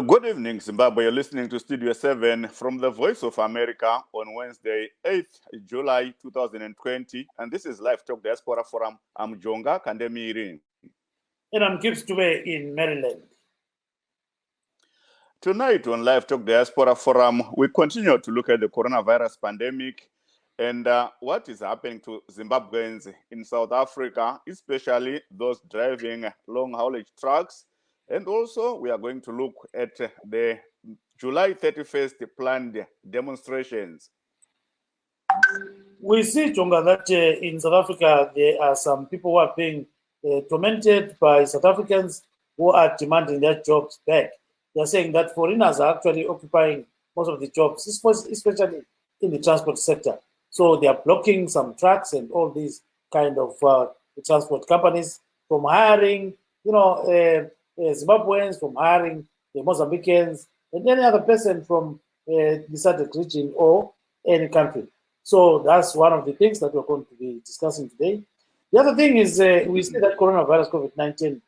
Good evening, Zimbabwe. You're listening to Studio 7 from the Voice of America on Wednesday, 8th July 2020. And this is LiveTalk Diaspora Forum. I'm Jonga Kandemiri. And I'm Gibbs today in Maryland. Tonight on LiveTalk Diaspora Forum, we continue to look at the coronavirus pandemic and what is happening to Zimbabweans in South Africa, especially those driving long haulage trucks. And also, we are going to look at the July 31st planned demonstrations. We see, Jonga, that in South Africa, there are some people who are being tormented by South Africans who are demanding their jobs back. They're saying that foreigners are actually occupying most of the jobs, especially in the transport sector. So they are blocking some trucks and all these kind of transport companies from hiring, Zimbabweans, from hiring the Mozambicans, and any other person from the SADC region or any country. So that's one of the things that we're going to be discussing today. The other thing is we see that coronavirus COVID-19,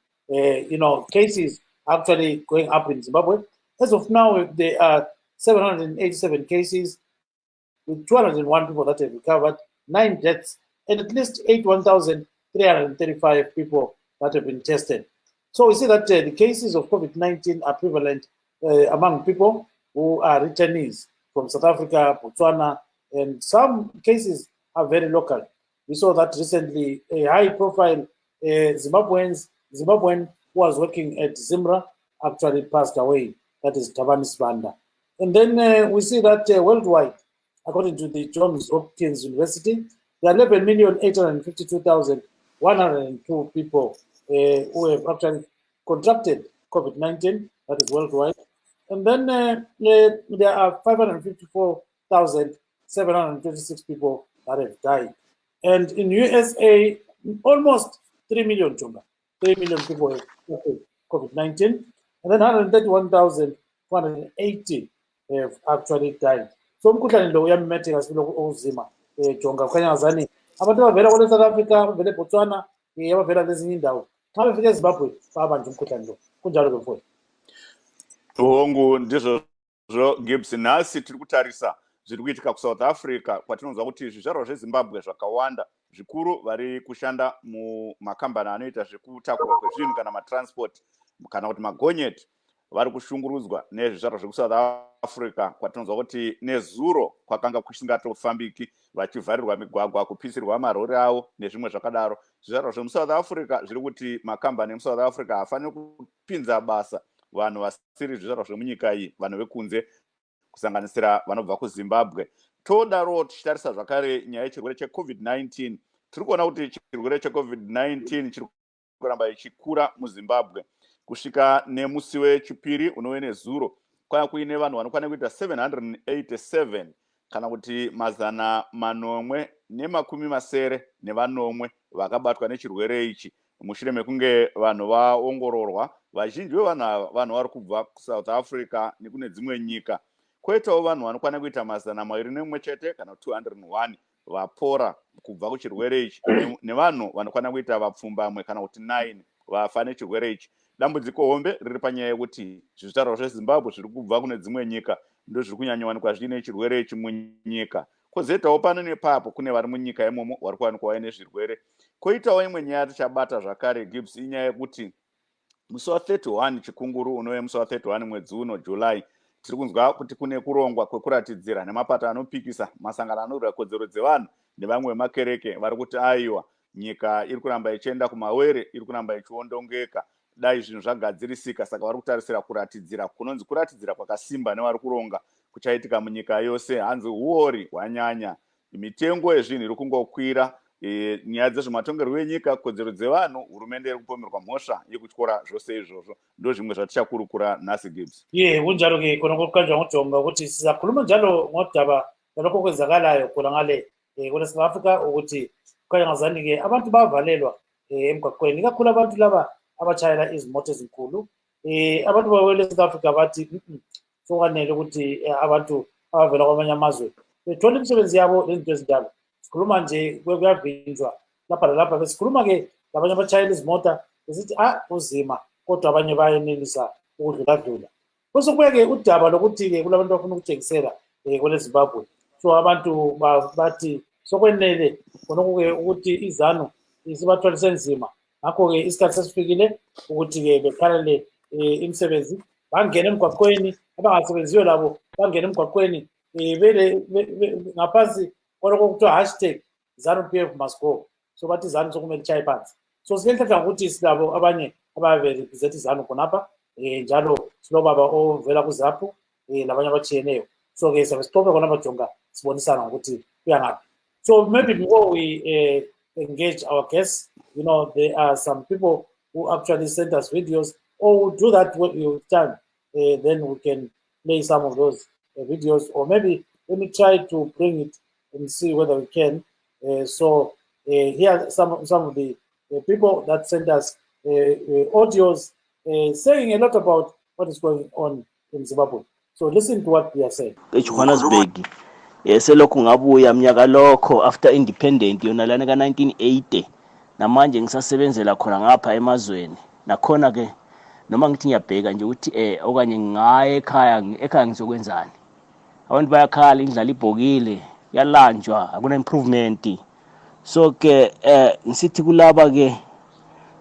cases actually going up in Zimbabwe. As of now, there are 787 cases with 201 people that have recovered, 9 deaths, and at least 81,335 people that have been tested. So we see that the cases of COVID-19 are prevalent among people who are returnees from South Africa, Botswana, and some cases are very local. We saw that recently a high-profile Zimbabwean who was working at Zimra actually passed away. That is Tabani Sibanda. And then we see that worldwide, according to the Johns Hopkins University, there are 11,852,102 people who have actually contracted COVID-19, that is worldwide. And then there are 554,726 people that have died. And in USA, almost 3 million, 3 million people have contracted COVID-19, and then 131,480 have actually died. So umkhuhlane lo uyamemetheka sibilo uzima Jonga kukhanya ngazani abantu abavela kule South Africa abavela eBotswana abavela lezinye indawo xa befika eZimbabwe babanje umkhuhlane lo kunjalo ke mfowethu. Hongu ndizvo Gibbs nasi tiri kutarisa zviri kuitika kuSouth Africa kwatinonzwa kuti zvizvarwa zveZimbabwe zvakawanda zvikuru vari kushanda mumakambani anoita zvekutakura kwezvinhu kana matransport kana kuti magonyeti vari kushungurudzwa nezvizvarwa zvekuSouth Africa kwatinonzwa kuti nezuro kwakanga kusingatofambiki vachivharirwa migwagwa kupisirwa marori avo nezvimwe zvakadaro. Zvizvarwa zvemuSouth Africa zviri kuti makambani emuSouth Africa hafaniri kupinza basa vanhu vasiri zvizvarwa zvemunyika iyi, vanhu vekunze kusanganisira vanobva kuZimbabwe. Todaro tichitarisa zvakare nyaya yechirwere cheCovid-19, tiri kuona kuti chirwere cheCovid-19 chiri kuramba ichikura muZimbabwe. Kusvika nemusi wechipiri unove nezuro kwanga kuine vanhu vanokwana kuita 787 kana kuti 990 vakabatwa nechirwere ichi mushure mekunge vanhu vaongororwa. Vazhinji vevanhu ava vanhu vari kubva kuSouth Africa nekune dzimwe nyika. Kwoitawo vanhu vanokwana kuita 201 chete kana 201 vapora kubva kuchirwere ichi nevanhu vanokwana kuita vapfumbamwe kana kuti 9 vafa nechirwere ichi. Dambudziko hombe riri panyaya yekuti zvizvarwa zveZimbabwe zviri kubva kune dzimwe nyika ndo zviri kunyanyawanikwa zviine chirwere ichi munyika. Kwozoitawo pano nepapo kune vari munyika imomo vari kuwanikwa nezvirwere. Kwoitawo imwe nyaya tichabata zvakare Gibbs, inyaya yekuti musi wa31 chikunguru unove musi wa31 mwedzi uno July, tiri kunzwa kuti kune kurongwa kwekuratidzira nemapato anopikisa masangano anorwira kodzero dzevanhu nevamwe vemakereke vari kuti aiwa nyika iri kuramba ichienda kumawere, iri kuramba ichiondongeka. Dai zvinhu zvagadzirisika, saka vari kutarisira kuratidzira kunonzi kuratidzira kwakasimba nevari kuronga kuchaitika munyika yose. Hanzi uori hwanyanya, mitengo yezvinhu iri kungokwira, nyaya dzezvematongerwo enyika, kodzero dzevanhu, hurumende iri kupomerwa mhosva yekutyora zvose izvozvo. Ndo zvimwe zvatichakurukura nhasi Gibbs. Kunjalo ke khona kukanjwa ngoJonga ukuthi sizakhuluma njalo ngodaba lokho kwenzakalayo khona ngale kule South Africa ukuthi kukhanya ngazani ke abantu bavalelwa emgwaqweni, kakhulu abantu laba abachayela izimoto ezinkulu. Abantu bawele South Africa bathi sokwanele ukuthi abantu abavela kwamanye amazwe bethola imisebenzi yabo lezinto ezinjalo. Sikhuluma nje kuyavinjwa lapha lalapha, besikhuluma ke labanye abachayela izimota besithi uzima, kodwa abanye bayenelisa ukudlula. bese kubeke udaba lokuthi ke kulabantu abafuna ukuthengisela kwele Zimbabwe. So abantu bathi sokwenele khonokho-ke ukuthi izanu isibathwalise nzima, ngakho-ke isikhathi sesifikile ukuthi-ke bekhalele imisebenzi, bangene emgwaqweni, abangasebenziyo labo bangene emgwaqweni ngaphansi kwalokho kuthiwa hashtag ZANU-PF must go. So bathi izanu sokumele itshaye phansi. So silenhlanhla ngokuthi silabo abanye ababerepresent izanu khonapha, njalo silobaba ovela kuZAPU labanye abatshiyeneyo. So-ke siyabe sixoxe khona bajonga sibonisana ngokuthi kuya ngaphi. So maybe before we engage our guests, there are some people who actually send us videos, or we'll do that when you time. Then we can play some of those videos, or maybe let me try to bring it and see whether we can. So here are some of the people that send us audios saying a lot about what is going on in Zimbabwe. So listen to what they are saying. eJohannesburg selokhu ngabuya mnyaka lokho after independent yona lana ka 1980 namanje ngisasebenzela khona ngapha emazweni. Nakhona ke noma ngithi ngiyabheka nje ukuthi okanye ngaye ekhaya ngizokwenzani. Abantu bayakhala indlala ibhokile yalanjwa akuna improvement. So ke ngisithi kulaba ke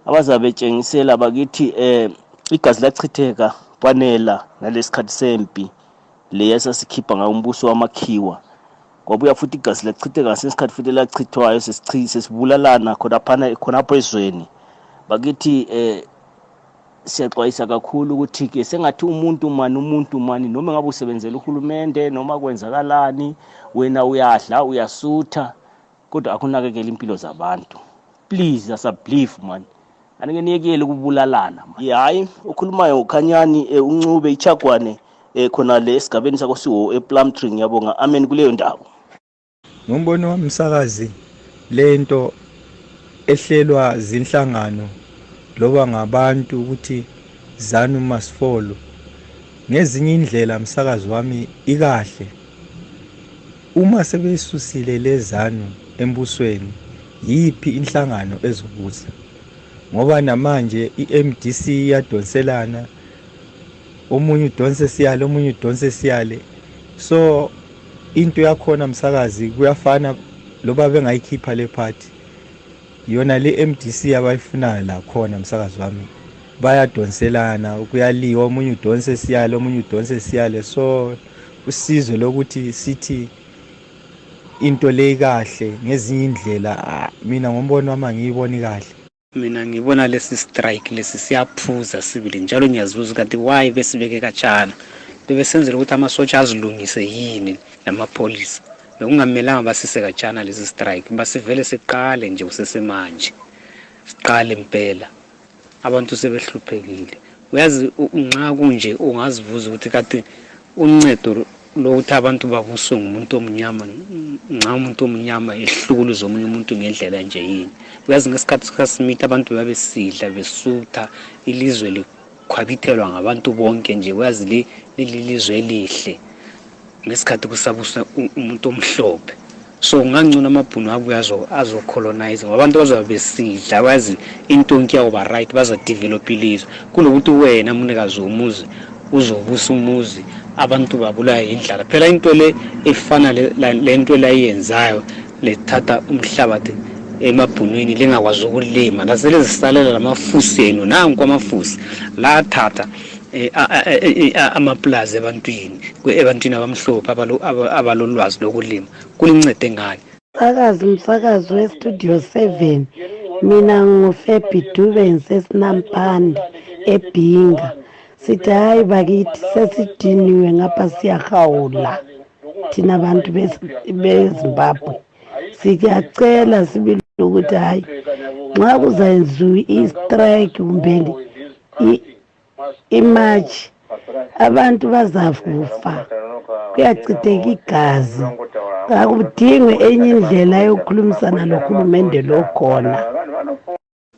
abazabe tshengisela bakithi igazi lachitheka kwanela nalesikhathi sempi leyesa sikhipha ngayo umbuso wamakhiwa. Kwabuya futhi igazi lachitheka ngesikhathi futhi lachithwayo sesibulalana khonapho ezweni. Bakithi siyaxwayisa kakhulu ukuthi ke sengathi umuntu mani noma ngabe usebenzela uhulumende noma kwenzakalani wena uyadla uyasutha kodwa akunakekela impilo zabantu. Please asabelieve man, anike niyekele ukubulalana. Hayi ukhulumayo uKhanyani uNcube iChagwane khona le esigabeni sakosiwo ePlumtree. Ngiyabonga, amen kuleyo ndawo. Ngombono wami msakazi, lento ehlelwa zinhlangano loba ngabantu ukuthi ZANU must follow ngezinye indlela msakazi wami ikahle. Uma sebeyisusile le ZANU embusweni, yiphi inhlangano ezobusa? Ngoba namanje iMDC iyadonselana, omunye udonse siyale omunye udonse siyale. So into yakhona msakazi kuyafana loba bengayikhipha le party yona le MDC abayifunayo la khona msakazi wami bayadonselana, kuyaliwa omunye udonse siyale omunye udonse siyale. So usizo lokuthi sithi into le kahle ngezinye indlela mina ngombono wami ngiyibona kahle. Mina ngibona lesi strike lesi siyaphuza sibili njalo ngiyazibuza ukuthi why besibeke kachana. Bebesenzela ukuthi amasotsha azilungise yini namapolisi. Bekungamelanga basise kachana lesi strike, basivele siqale nje usesemanje. Siqale impela. Abantu sebehluphekile. Uyazi nxa kunje ungazivuza ukuthi kade uncedo lokuthi abantu babuswe ngumuntu omnyama, nxa umuntu omnyama ehlukuluza omunye umuntu ngendlela nje yini. Uyazi ngesikhathi sikaSmith abantu babesidla besutha, ilizwe likhwabithelwa ngabantu bonke nje. Uyazi lilizwe elihle ngesikhathi kusabusa umuntu omhlophe. So ngangcona amabhunu abo azocolonize ngoba abantu bazobe besidla. Uyazi into nkiyakuba right, bazadevelop ilizwe kulokuthi wena munikazi womuzi uzobusa umuzi abantu babulawa indlala. Phela into le efana le nto layenzayo lethatha umhlabathi emabhunwini lengakwazi ukulima lasele zisalela lamafusi enu nanku amafusi la thatha amaplaza ebantwini abamhlophe abalolwazi lokulima kulincede ngani. Umsakazi westudio 7 mina nguFebi Dube ngisesinampande eBhinga. Sithi hayi bakithi sesidiniwe ngapha siyahawula thina abantu beZimbabwe. Siyacela sibili ukuthi hayi nxa kuzayenziwa istrike kumbe imarch abantu bazafufa, kuyachitheka igazi. Akudingwe enye indlela yokukhulumisana nohulumende lokhona.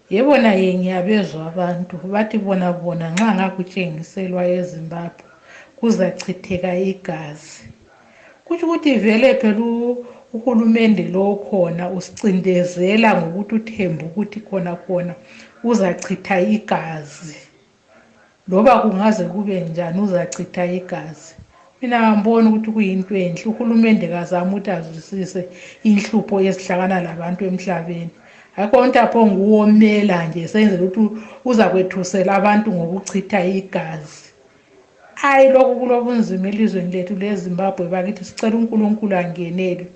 Yebo naye ngiyabezwa abantu bathi bona nxa ngakutshengiselwa eZimbabwe kuzachitheka igazi. Kuthi ukuthi vele phela uhulumende lo khona usicindezela ngokuthi uthemba ukuthi khona uzachitha igazi. loba kungaze kube njani uzachitha igazi. Mina ngambona ukuthi kuyinto enhle uhulumende kazama ukuthi azwisise inhlupho ezihlakana labantu emhlabeni. Akho nto aphonguwomela nje senzele ukuthi uza kwethusela abantu ngokuchitha igazi. Hayi lokhu kulobunzima elizweni lethu leZimbabwe bakithi, sicela uNkulunkulu angenele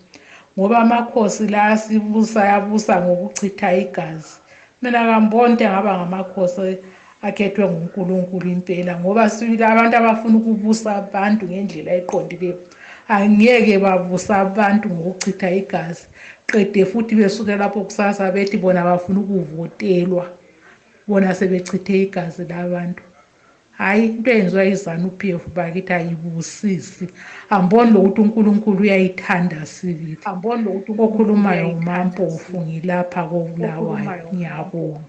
ngoba amakhosi la asibusa yabusa ngokuchitha igazi. Mina ngambona ukuthi ngaba ngamakhosi akhethwe nguNkulunkulu impela ngoba sibili abantu abafuna ukubusa abantu ngendlela eqondileyo angeke babusa abantu ngokuchitha igazi, qede futhi besuke lapho kusasa bethi bona bafuna ukuvotelwa bona sebechithe igazi labantu. Hayi into eyenziwa yiZANU-PF bakithi ayibusisi. Amboni lokuthi uNkulunkulu uyayithanda sibili. Amboni lokuthi okhulumayo ngumampofu ngilapha koBulawayo. Ngiyabonga.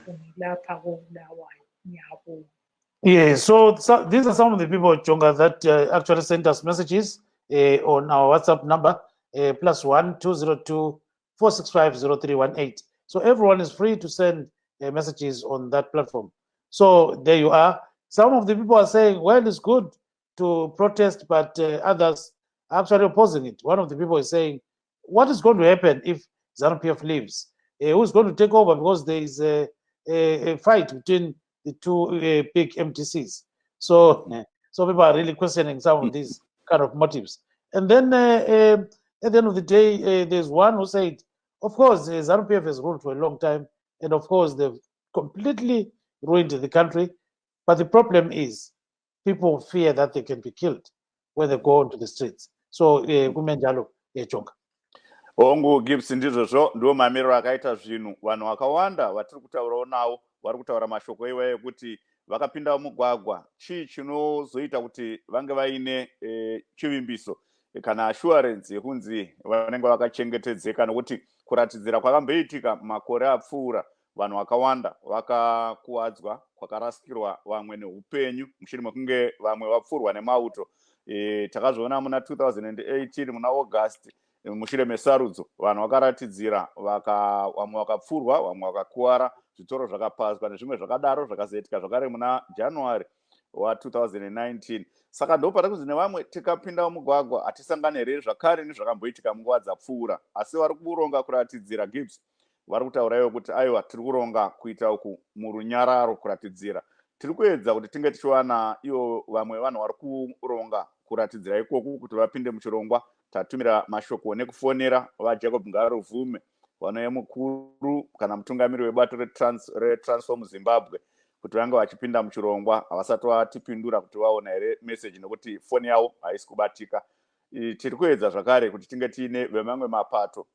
Yeah, so these are some of the people, Jonga, that actually sent us messages on our WhatsApp number, +1 202 465 0318. So everyone is free to send messages on that platform. So there you are. Some of the people are saying, well, it's good to protest, but others are actually opposing it. One of the people is saying, what is going to happen if ZANU-PF leaves? Who's going to take over? Because there is a fight between the two big MTCs. So people are really questioning some of these kind of motives. And then at the end of the day, there's one who said, of course, ZANU-PF has ruled for a long time. And of course, they've completely ruined the country. But the problem is people fear that they can be killed when they go onto the streets. So, kumenjalo Jonga. Ongu Gibbs ndizvo ndo mamiriro akaita zvinhu. Vanhu vakawanda vatiri kutaurawo navo vari kutaura mashoko iwayo kuti vakapinda mugwagwa chii chinozoita kuti vange vaine chivimbiso kana assurance yekunzi vanenge vakachengetedzeka, nokuti kuratidzira kwakamboitika makore apfuura vanhu vakawanda vakakuwadzwa, kwakarasikirwa vamwe neupenyu mushure mekunge vamwe vapfurwa nemauto. Takazviona muna 2018 muna August mushure mesarudzo vanhu vakaratidzira vamwe vakapfurwa vamwe vakakuwara, zvitoro zvakapazwa nezvimwe zvakadaro zvakazoitika zvakare muna January wa 2019. Saka ndopata kunzi nevamwe tikapinda mugwagwa hatisangane here zvakare nezvakamboitika munguva dzapfuura, asi vari kuronga kuratidzira Gibbs vari kutaurayo kuti aiwa tiri kuronga kuita uku murunyararo, kuratidzira tiri kuedza kuti tinge tichiwana ivo vamwe vanhu vari kuronga kuratidzira ikoku kuti vapinde muchirongwa. Tatumira mashoko nekufonera vaJacob Ngaruvume vanoye mukuru kana mutungamiri webato reTransform Zimbabwe kuti vange vachipinda muchirongwa. Havasati vatipindura kuti vaona here message nokuti foni yavo haisi kubatika. Tiri kuedza zvakare kuti tinge tiine vemamwe mapato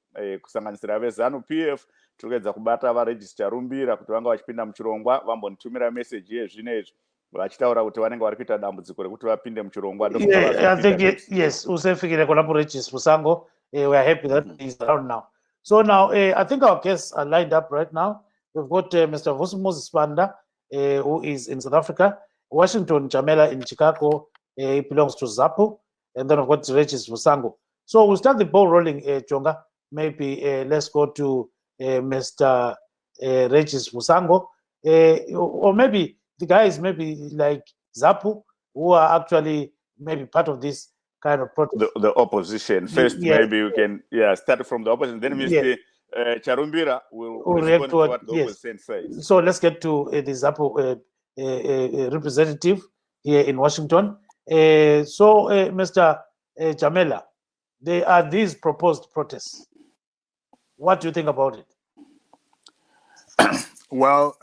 kusanganisira veZANU-PF tiri kuedza kubata varegista rumbira kuti vange vachipinda muchirongwa vambonitumira message yezvinezvi vachitaura kuti vanenge vari kuita dambudziko rekuti vapinde muchirongwa. Yeah, I think yes, usefikile khonapho Regis Musango. We are happy that he's around now. So now I think our guests are lined up right now. We've got Mr. Vusumuzi Spanda, who is in South Africa, Washington Jamela in Chicago, he belongs to ZAPU, and then we've got Regis Musango. So we'll start the ball rolling, Jonga. Maybe let's go to Mr. Regis Musango, or maybe the guys maybe like ZAPU, who are actually maybe part of this kind of protest. The opposition. First, maybe we can start from the opposition. Then Mr. Charumbira will respond to what the opposition says. So let's get to the ZAPU representative here in Washington. So Mr. Jamela, there are these proposed protests. What do you think about it? Well,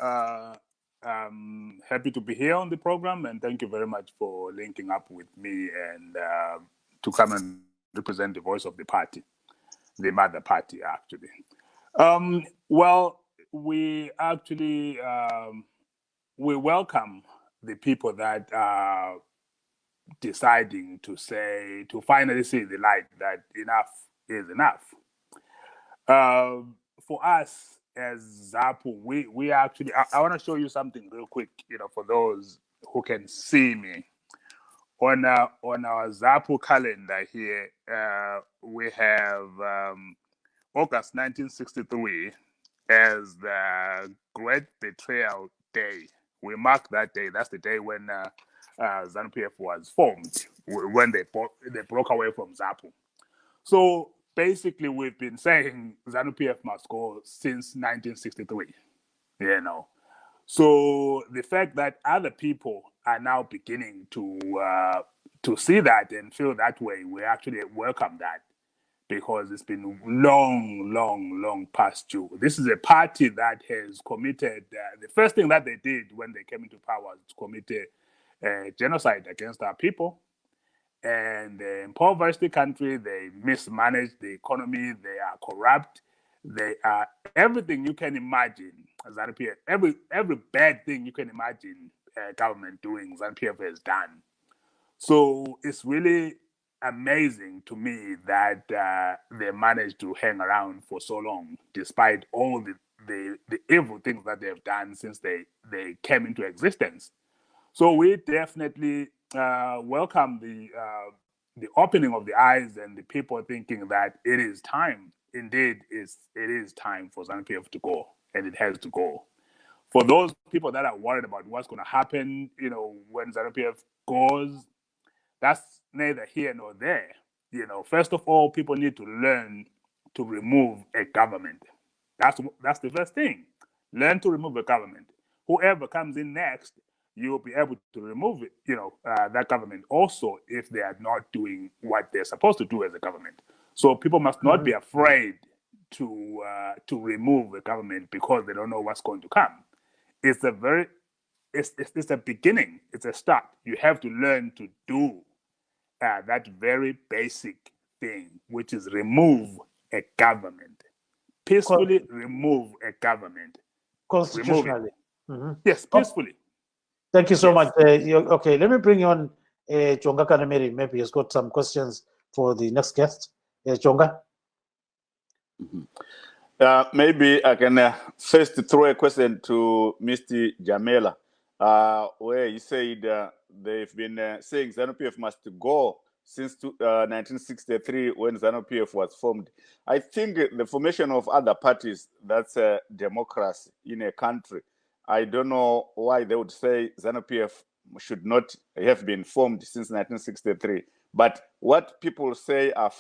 I'm happy to be here on the program, and thank you very much for linking up with me and to come and represent the voice of the party, the mother party, actually. Well, we actually we welcome the people that are deciding to finally see the light that enough is enough. For us, as ZAPU, we actually, I want to show you something real quick, for those who can see me. On our ZAPU calendar here, we have August 1963 as the Great Betrayal Day, We mark that day. That's the day when ZANU-PF was formed, when they broke away from ZAPU. So basically, we've been saying ZANU-PF must go since 1963, you know. So the fact that other people are now beginning to see that and feel that way, we actually welcome that, because it's been long past due. This is a party that has committed, the first thing that they did when they came into power was to commit genocide against our people. And they impoverished the country, they mismanaged the economy, they are corrupt, they are everything you can imagine. ZANU-PF, every bad thing you can imagine government doing, ZANU-PF has done. So it's really amazing to me that they managed to hang around for so long, despite all the evil things that they've done since they came into existence. So we definitely welcome the opening of the eyes and the people thinking that it is time. Indeed, it is time for ZANU-PF to go, and it has to go. For those people that are worried about what's going to happen, you know, when ZANU-PF goes, that's neither here nor there. You know, first of all, people need to learn to remove a government. That's the first thing. Learn to remove a government. Whoever comes in next, you'll be able to remove it, you know, that government also, if they are not doing what they're supposed to do as a government. So people must not be afraid to remove a government because they don't know what's going to come. It's a beginning. It's a start. You have to learn to do that very basic thing, which is remove a government. Peacefully remove a government. Constitutionally. Yes, peacefully. Thank you so much. Okay, let me bring you on Chonga Kanameri. Maybe he's got some questions for the next guest. Chonga? Maybe I can first throw a question to Mr. Jamela, where he said they've been saying ZANU-PF must go since 1963 when ZANU-PF was formed. I think the formation of other parties, that's a democracy in a country. I don't know why they would say ZANU-PF should not have been formed since 1963. But what people say are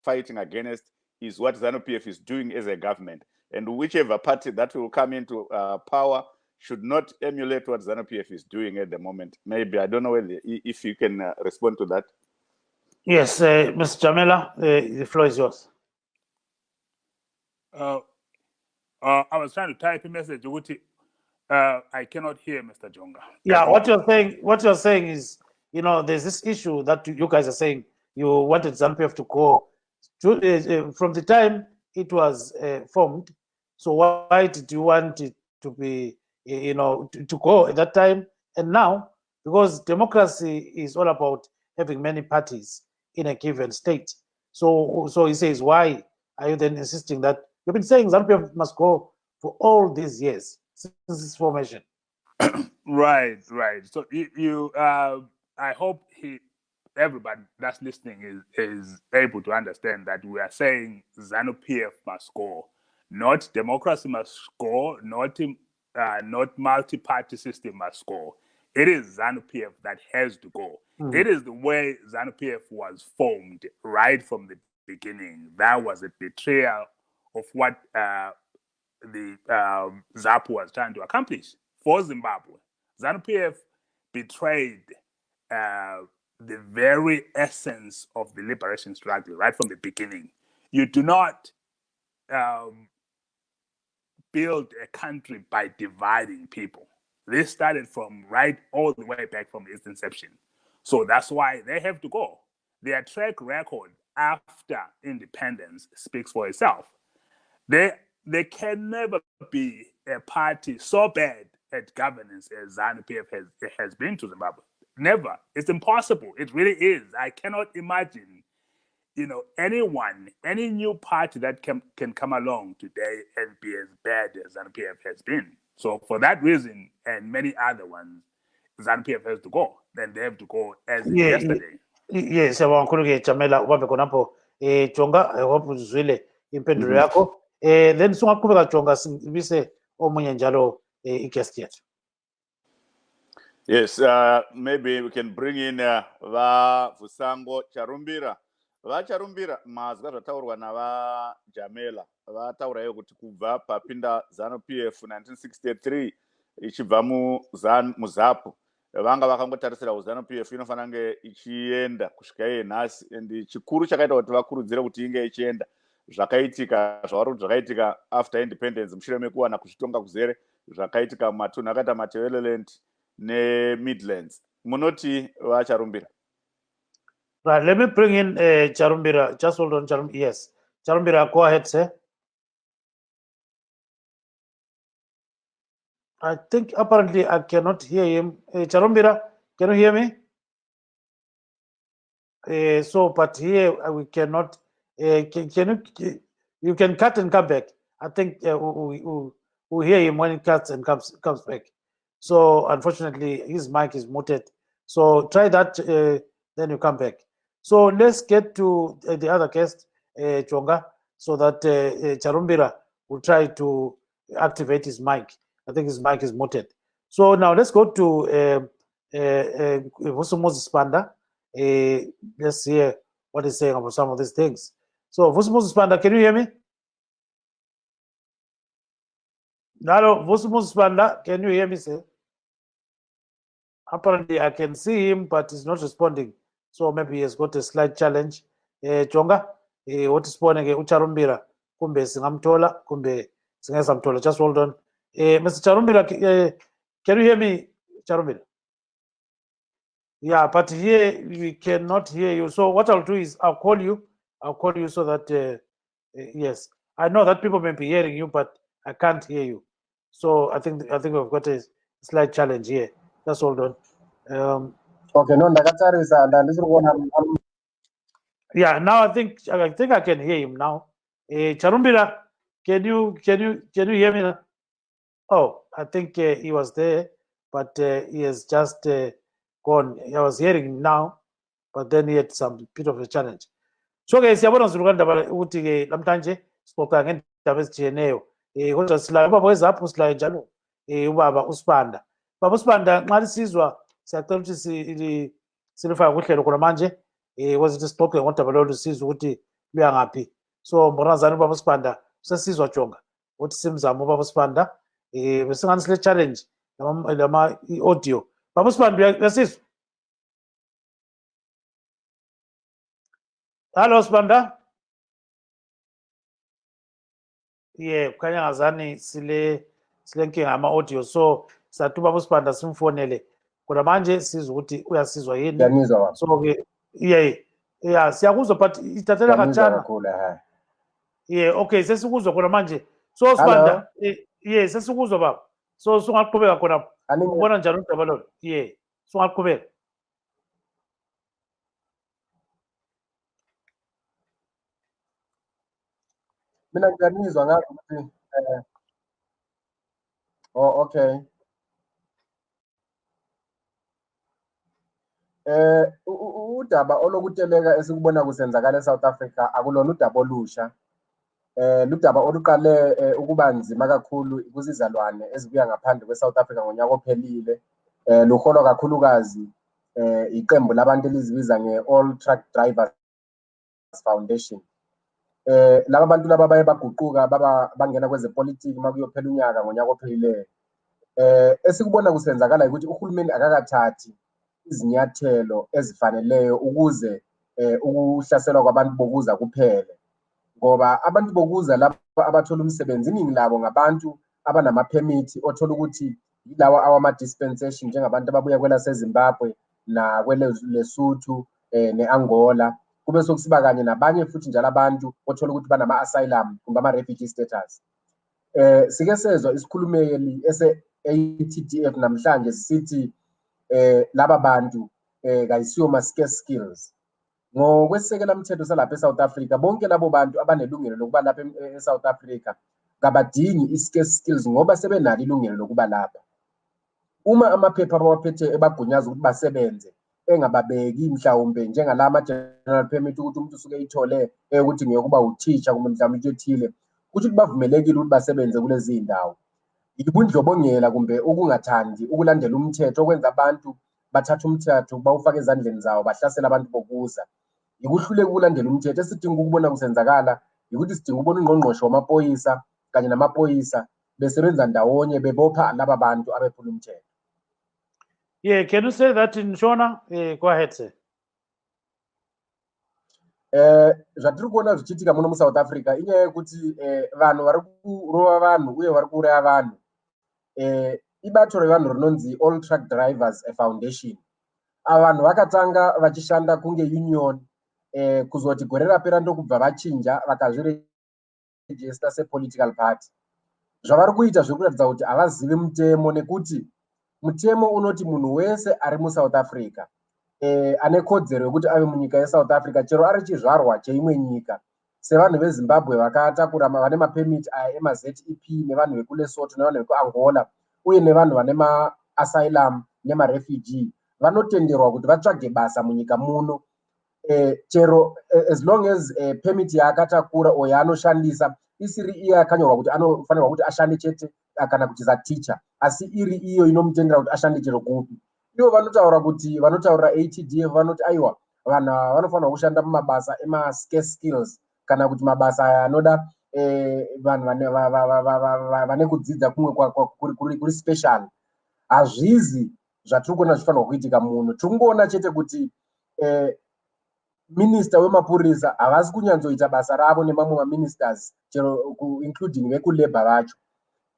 fighting against is what ZANU-PF is doing as a government. And whichever party that will come into power should not emulate what ZANU-PF is doing at the moment. Maybe, I don't know if you can respond to that. Yes, Mr. Jamela, the floor is yours. I was trying to type a message. I cannot hear Mr. Jonga. Yeah, what you're saying is, you know, there's this issue that you guys are saying you wanted ZANU-PF to go from the time it was formed. So why did you want it to be, you know, to go at that time? And now, because democracy is all about having many parties in a given state. So he says, why are you then insisting that you've been saying ZANU-PF must go for all these years since its formation? Right. So I hope everybody that's listening is able to understand that we are saying ZANU-PF must go, not democracy must go, not multi-party system must go. It is ZANU-PF that has to go. It is the way ZANU-PF was formed right from the beginning. That was a betrayal of what the ZAPU was trying to accomplish for Zimbabwe. ZANU-PF betrayed the very essence of the liberation struggle right from the beginning. You do not build a country by dividing people. This started from right all the way back from its inception. So that's why they have to go. Their track record after independence speaks for itself. There can never be a party so bad at governance as ZANU-PF has been to Zimbabwe. Never. It's impossible. It really is. I cannot imagine, you know, any new party that can come along today and be as bad as ZANU-PF has been. So for that reason and many other ones, ZANU-PF has to go. Then they have to go as yesterday. Yes, Wankuluge Chamela ubambe khonapho Jonga, I hope uzwile impendulo yakho. Then singaqhubeka Jonga sibise omunye njalo i-guest yethu. Yes, maybe we can bring in Vusango Charumbira. Vacharumbira mazwa zvataurwa navaJamela vataurayo kuti kubva papinda ZANU PF 1963 ichibva muZAPU vanga vakangotarisira ZANU PF inofanira kunge ichienda kusvika yenhasi, and chikuru chakaita kuti vakurudzire kuti inge ichienda zvakaitika zvavari kuti zvakaitika after independence mushure mekuwana kuzvitonga kuzere zvakaitika mumatunhu akaita Matabeleland neMidlands. Munoti vacharumbira. Right, let me bring in Charumbira. Just hold on, Charumbira. Yes, Charumbira, go ahead, sir. I think apparently I cannot hear him. Charumbira, can you hear me? But here we cannot. You can cut and come back. I think we'll hear him when he cuts and comes back. So unfortunately, his mic is muted. So try that, then you come back. So let's get to the other guest, Chonga, so that Charumbira will try to activate his mic. I think his mic is muted. So now let's go to Vusi Panda. Let's hear what he's saying about some of these things. So Vusi Panda, can you hear me? Hello, Vusi Panda, can you hear me, sir? Apparently, I can see him, but he's not responding. So maybe he has got a slight challenge. Chonga, what is spawning? Ucharumbira, kumbe singamtola, kumbe singasamtola. Just hold on. Mr. Charumbira, can you hear me, Charumbira? Yeah, but here we cannot hear you. So what I'll do is I'll call you so that yes, I know that people may be hearing you, but I can't hear you. So I think we've got a slight challenge here. Just hold on. Okay, no, yeah, now I think I can hear him now. Charumbira, can you hear me now? Oh, I think he was there, but he has just gone. I was hearing him now, but then he had some bit of a challenge. So guys, siyabona zilukanda ukuthi ke namhlanje siqoqa ngendaba ezijiyeneyo. Kodwa sila ubaba wezaphu sila njalo ubaba uSibanda. Baba uSibanda nxa lisizwa siyacela ukuthi silifaka kuhlelo khona manje ukuthi sixoxe ngodaba lolu sizwe ukuthi luya ngaphi. So mbonazana ubaba uSibanda sesizwa Jonga ukuthi simzama ubaba uSibanda besingani sile challenge lama audio. Baba uSibanda uyasizwa? Hello Sibanda. Yeah, kukhanya ngazani sile nkinga ama audio, so sathi ubaba uSibanda simfonele kodwa manje sizwe ukuthi uyasizwa yini. So ke yeah siyakuzwa but ithathela kancane. Yeah, okay, sesikuzwa khona manje. So Sibanda yeah sesikuzwa baba. So sungaqhubeka khona ubona njani udaba lolu? Yeah, sungaqhubeka. Mina ngiyanizwa ngathi oh okay. Udaba olokuteleka esikubona kusenzakala eSouth Africa akulona udaba olusha. Ludaba oluqale ukuba nzima kakhulu kuzizalwane ezibuya ngaphandle kweSouth Africa ngonyaka ophelile. Luholwa kakhulukazi iqembu labantu elizibiza nge-All Truck Drivers Foundation. Laba bantu laba baye baguquka bangena kwezepolitiki makuyophela unyaka ngonyaka ophelileyo. Esikubona kusenzakala ukuthi uhulumeni akakathathi izinyathelo ezifaneleyo ukuze ukuhlaselwa kwabantu bokuza kuphele. Ngoba abantu bokuza laba abathola umsebenzi iningi labo ngabantu abanama-permit othola ukuthi yilawa awama-dispensation njengabantu ababuya kwelaseZimbabwe na kweleSotho ne-Angola. Kube sokusiba kanye nabanye futhi njalo abantu othola ukuthi banama-asylum kumbe ama-refugee status. Sike sezwa isikhulumeli ese-ATDF namhlanje sithi laba bantu kayisiyo ma-scarce skills. Ngokwesekela mthetho salapha eSouth Africa bonke labo bantu abanelungelo lokuba lapha eSouth Africa kabadingi i-scarce skills ngoba sebenalo ilungelo lokuba lapha. Uma amaphepha abawaphethe ebagunyaza ukuthi basebenze engababeki mhlawumbe njengala ama-general permit ukuthi umuntu usuke eyithole ukuthi ngiyokuba uthisha kumbe mhlawumbe into ethile ukuthi bavumelekile ukuthi basebenze kulezi zindawo. ibundlobongela kumbe ukungathandi ukulandela umthetho okwenza abantu bathatha umthetho bawufaka ezandleni zawo bahlasela abantu bokuza. Ikuhluleka ukulandela umthetho. Esidinga ukubona kusenzakala ukuthi sidinga ukubona ungqongqoshe wamaphoyisa kanye namaphoyisa besebenza ndawonye bebopha laba bantu abephula umthetho. Yeah, can you say that in Shona? Go ahead, sir. Zvatiri kuona zvichiitika muno muSouth Africa inyaya yekuti vanhu vari kurova vanhu uye vari kuuraya vanhu ibato revanhu rinonzi All Truck Drivers Foundation. Ava vanhu vakatanga vachishanda kunge union kuzoti gore rapera ndokubva vachinja vakazvirejista sepolitical party. Zvavari kuita zviri kuratidza kuti havazivi mutemo, nekuti mutemo unoti munhu wese ari muSouth Africa ane kodzero yekuti ave munyika yeSouth Africa chero ari chizvarwa cheimwe nyika, sevanhu veZimbabwe vakatakura vane mapemiti aya emaZEP nevanhu vekuLesotho nevanhu vekuAngola uye nevanhu vane maasylum nemarefugee vanotenderwa kuti vatsvage basa munyika muno chero as long as permit yaakatakura o yaanoshandisa isiri iya yakanyorwa kuti anofanirwa kuti ashande chete kana kuti zaticha, asi iri iyo inomutendera kuti ashande chero kupi. Ivo vanotaura kuti vanotaura ATDF vanoti aiwa vanhu vanofanirwa kushanda mumabasa ema-scarce skills kana kuti mabasa aya anoda vanhu vane kudzidza kumwe kuri special. Hazvizi zvatiri kuona zvifanirwa kuitika muno. Tiri kungoona chete kuti minista wemapurisa havasi kunyatsoita basa ravo nemamwe maministers chero including vekulabor vacho,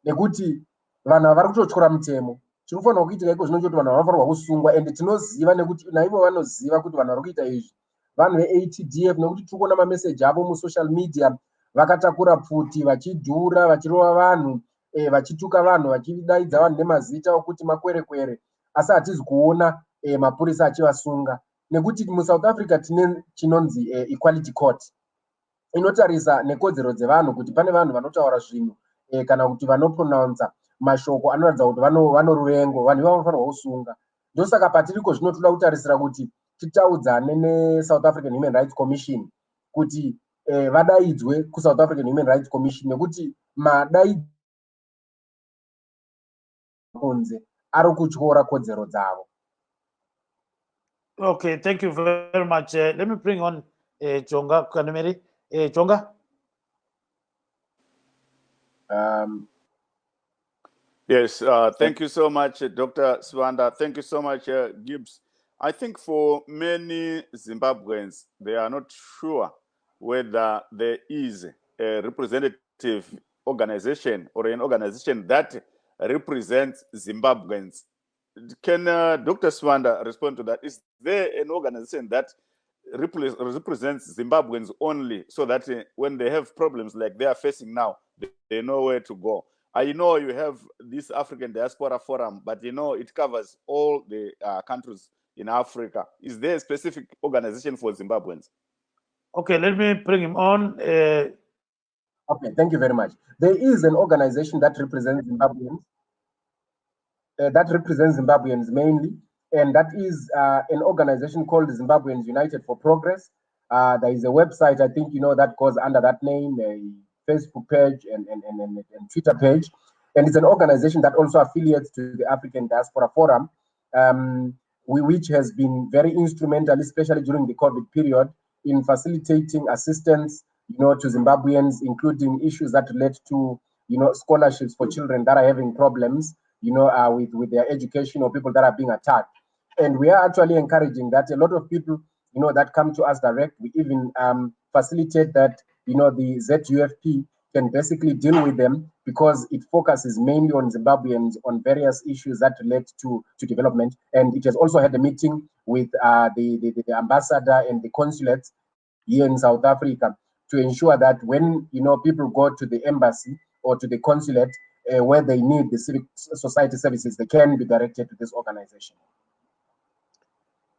nekuti vanhu vari kutotyora mutemo. Chinofanirwa kuitika iko zvino kuti vanhu vanofanirwa kusungwa, and tinoziva nekuti naivo vanoziva kuti vanhu vari kuita izvi vanhu veATDF, nekuti tiri kuona mameseji avo musocial media vakatakura pfuti vachidhura vachirova vanhu vachituka vanhu vachidaidza vanhu nemazita okuti makwerekwere, asi hatizi kuona mapurisa achivasunga. Nekuti muSouth Africa tine chinonzi equality court inotarisa nekodzero dzevanhu, kuti pane vanhu vanotaura zvinhu kana kuti vanopronounsa mashoko anoratidza kuti vano ruvengo, vanhu ivavo vanofanirwa kusunga. Ndosaka patiriko zvino toda kutarisira kuti titaudzane neSouth African Human Rights Commission kuti vadaidzwe kuSouth African Human Rights Commission, nekuti madai kunze ari kutyora kodzero dzavo. Okay, thank you very much. Let me bring on Jonga Kanimeri. Jonga? Yes, thank you so much, Dr. Swanda. Thank you so much, Gibbs. I think for many Zimbabweans, they are not sure whether there is a representative organization or an organization that represents Zimbabweans. Can Dr. Swanda respond to that? Is there an organization that represents Zimbabweans only, so that when they have problems like they are facing now, they know where to go? I know you have this African Diaspora Forum, but you know it covers all the countries in Africa. Is there a specific organization for Zimbabweans? Okay, let me bring him on. Okay, thank you very much. There is an organization that represents Zimbabweans. That represents Zimbabweans mainly, and that is an organization called Zimbabweans United for Progress. There is a website, I think you know, that goes under that name, a Facebook page and Twitter page, and it's an organization that also affiliates to the African Diaspora Forum, which has been very instrumental, especially during the COVID period, in facilitating assistance, you know, to Zimbabweans, including issues that relate to, you know, scholarships for children that are having problems, you know, with their education, or people that are being attacked. And we are actually encouraging that a lot of people, you know, that come to us direct, we even facilitate that, you know, the ZUFP can basically deal with them, because it focuses mainly on Zimbabweans on various issues that relate to development. And it has also had a meeting with the ambassador and the consulates here in South Africa to ensure that when, you know, people go to the embassy or to the consulate where they need the civic society services, they can be directed to this organization.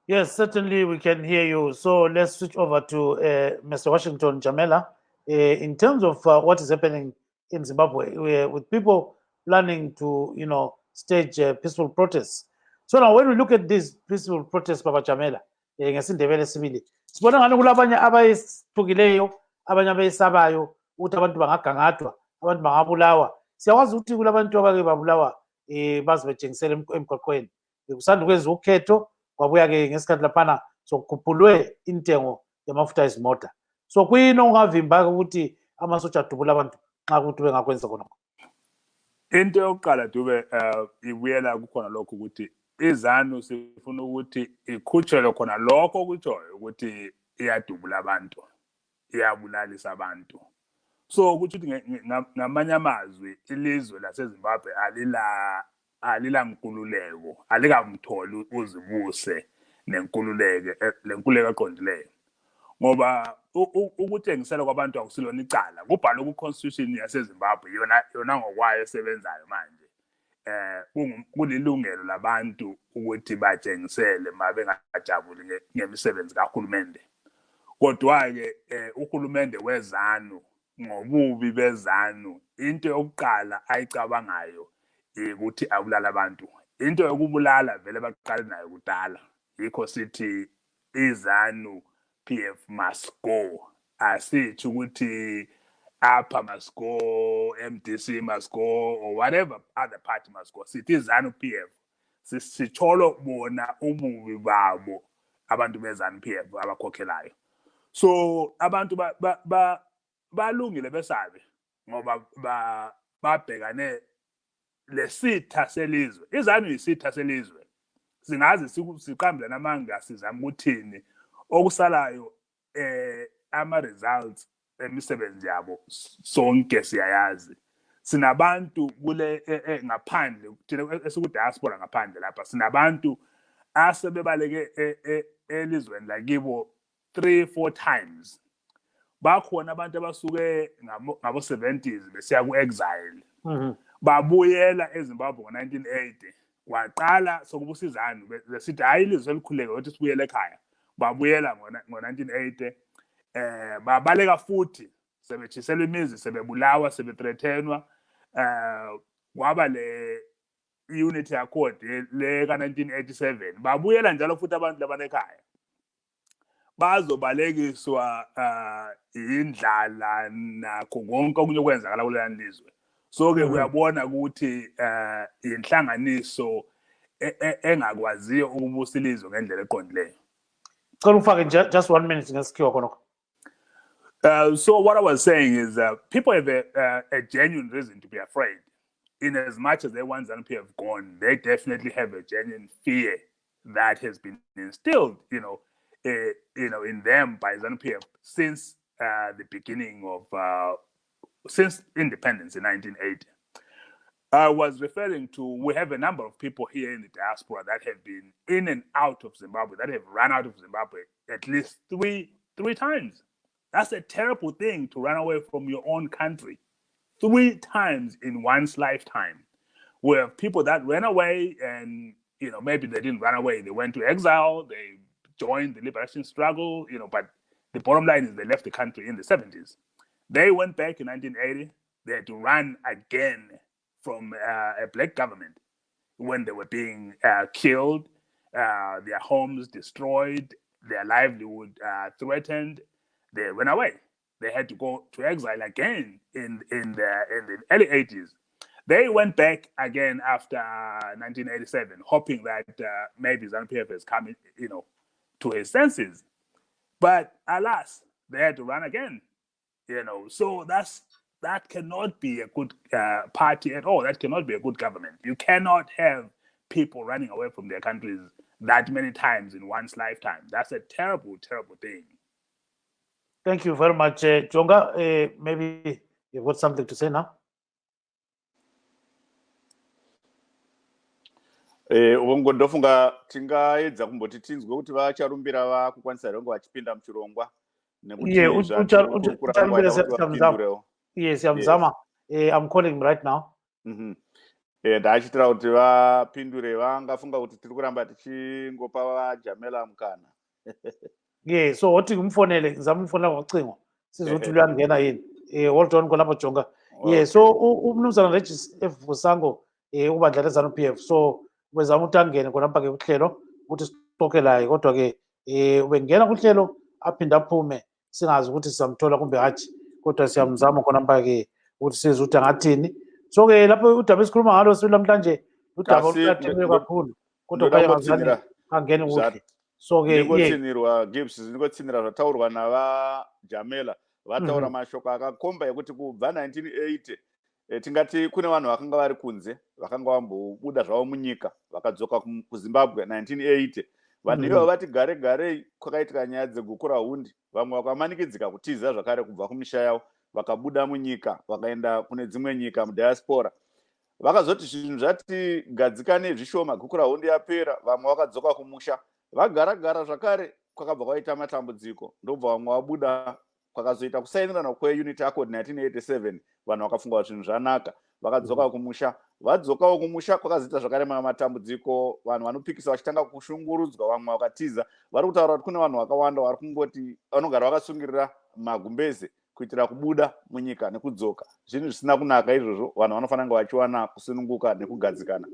Yes, certainly we can hear you. So let's switch over to Mr. Washington Jamela. In terms of what is happening in Zimbabwe, with people planning to, you know, stage peaceful protests. So now when we look at these peaceful protests, Baba Jamela, ngesindebele sibili, sibona ngani kulabanye abayisiphukileyo, abanye abayisabayo ukuthi abantu bangagangathwa, abantu bangabulawa Siyawazi ukuthi kulabantu abake babulawa baze betshengisele emgwaqweni. Kusanda kwenziwa ukhetho kwabuya ke ngesikhathi laphana sokukhuphulwe intengo yamafutha ezimota. So kuyini ongavimba ukuthi amasotsha adubula abantu xa ukuthi bengakwenza khona? Into yokuqala Dube ibuyela kukhona lokho ukuthi iZANU sifuna ukuthi ikhutshelwe khona lokho okutshoyo ukuthi iyadubula abantu, iyabulalisa abantu. So ukuthi ngamanye amazwi ilizwe laseZimbabwe alila nkululeko, alikamtholi uzibuse lenkululeko eqondileyo. Ngoba ukutshengisela kwabantu akusilona icala, kubhalwe ku-constitution yaseZimbabwe yona ngokwayo esebenzayo manje. Kulilungelo labantu ukuthi batshengisele ma bengajabuli ngemisebenzi kahulumende. Kodwa-ke uhulumende weZANU ngobubi beZANU, into yokuqala ayicabangayo ukuthi abulala abantu. Into yokubulala vele baqale nayo kudala. Yikho sithi iZANU PF must go. Asithi ukuthi APA must go, MDC must go, or whatever other party must go. Sithi iZANU PF. Sitsholo bona ububi babo abantu beZANU PF abakhokhelayo. So abantu balungile besabe ngoba babhekane lesitha selizwe. iZANU isitha selizwe. Singazi siqambile namanga sizama ukuthini okusalayo ama results emisebenzi yabo sonke siyayazi. Sinabantu kule ngaphandle esiku diaspora ngaphandle lapha sinabantu asebebaleke elizweni lakibo 3-4 times. Bakhona abantu abasuke ngabo 70s besiya ku exile. Babuyela eZimbabwe ngo1980. Waqala sokubusa iZANU besithi hayi ilizwe elikhuleka ukuthi sibuyele ekhaya. Babuyela ngo1980. Babaleka futhi sebetshiselwa imizi, sebebulawa, sebethreatenwa. Kwaba le Unity Accord le ka1987. Babuyela njalo futhi abantu labanekhaya. Bazobalekiswa indlala nakho konke okunye okwenzakala kuleli lizwe. So ke uyabona ukuthi inhlanganiso engakwaziyo ukubusa ilizwe ngendlela eqondileyo. Cela ufake just 1 minute ngesikhiwa khonokho. So what I was saying is people have a genuine reason to be afraid. In as much as they want ZANU PF gone, they definitely have a genuine fear that has been instilled, in them by ZANU PF since the beginning of since independence in 1980. I was referring to, we have a number of people here in the diaspora that have been in and out of Zimbabwe, that have run out of Zimbabwe at least three times. That's a terrible thing to run away from your own country 3 times in one's lifetime. We have people that ran away and, maybe they didn't run away. They went to exile, they joined the liberation struggle, but the bottom line is they left the country in the 70s. They went back in 1980. They had to run again from a black government when they were being killed, their homes destroyed, their livelihood threatened. They went away. They had to go to exile again in the early 80s. They went back again after 1987, hoping that maybe ZANU PF has come, to his senses. But alas, they had to run again. So that cannot be a good party at all. That cannot be a good government. You cannot have people running away from their countries that many times in one's lifetime. That's a terrible, terrible thing. Thank you very much, Jonga. Maybe you've got something to say now. Ndofunga tingaedza kumboti tinzwe kuti vacharumbira vakukwanisa here vachipinda muchirongwa. Yes, Yamzama. I'm calling him right now. Ndachitira kuti vapindure vangafunga kuti tiri kuramba tichingopa vajamela mukana. Yeah, so what you mfonele ngizamufonela ngocingo sizothi uyangena yini. Hold on khona Jonga. Yeah, so umnumzana Regis Vusango ubandla leZANU PF. So wezama ukuthi angene khona lapha ke kuhlelo ukuthi sixoxe laye kodwa ke ubengena kuhlelo aphinda aphume singazi ukuthi sizamthola kumbe hatshi kodwa siyamzama khona lapha ke ukuthi size ukuthi angathini. So ke lapho udaba esikhuluma ngalo sibili namhlanje udaba Kasi oluqakathekile kakhulu kodwa ndoda kanye ngazani ngotsinira angeni kuhle. So ke ndingotsinirwa Gibbs ndingotsinira zvataurwa navajamela vataura mashoko akakomba ekuti kubva 1980 tingati kune vanhu vakanga vari kunze vakanga vambobuda zvavo munyika vakadzoka kuZimbabwe 1980 vanhu ivo vati gare garei kwakaitika nyaya dzegukura hundi vamwe vakamanikidzika kutiza zvakare kubva kumisha yavo vakabuda munyika vakaenda kune dzimwe nyika mudiaspora vakazoti zvinhu zvati gadzikane zvishoma gukura hundi yapera vamwe vakadzoka kumusha vagara zvakare kwakabva kwaita matambudziko ndobva vamwe vabuda kwakazoita kusainirana kweunity accord 1987 vanhu vakafunga zvinhu zvanaka vakadzoka kumusha vadzokawo kumusha kwakazoita zvakare matambudziko vanhu vanopikisa vachitanga kushungurudzwa vamwe vakatiza vari kutaura kuti kune vanhu vakawanda vari kungoti vanogara vakasungirira magumbeze kuitira kubuda munyika nekudzoka zvinhu zvisina kunaka izvozvo vanhu vanofanira kunge vachiwana kusununguka nekugadzikana.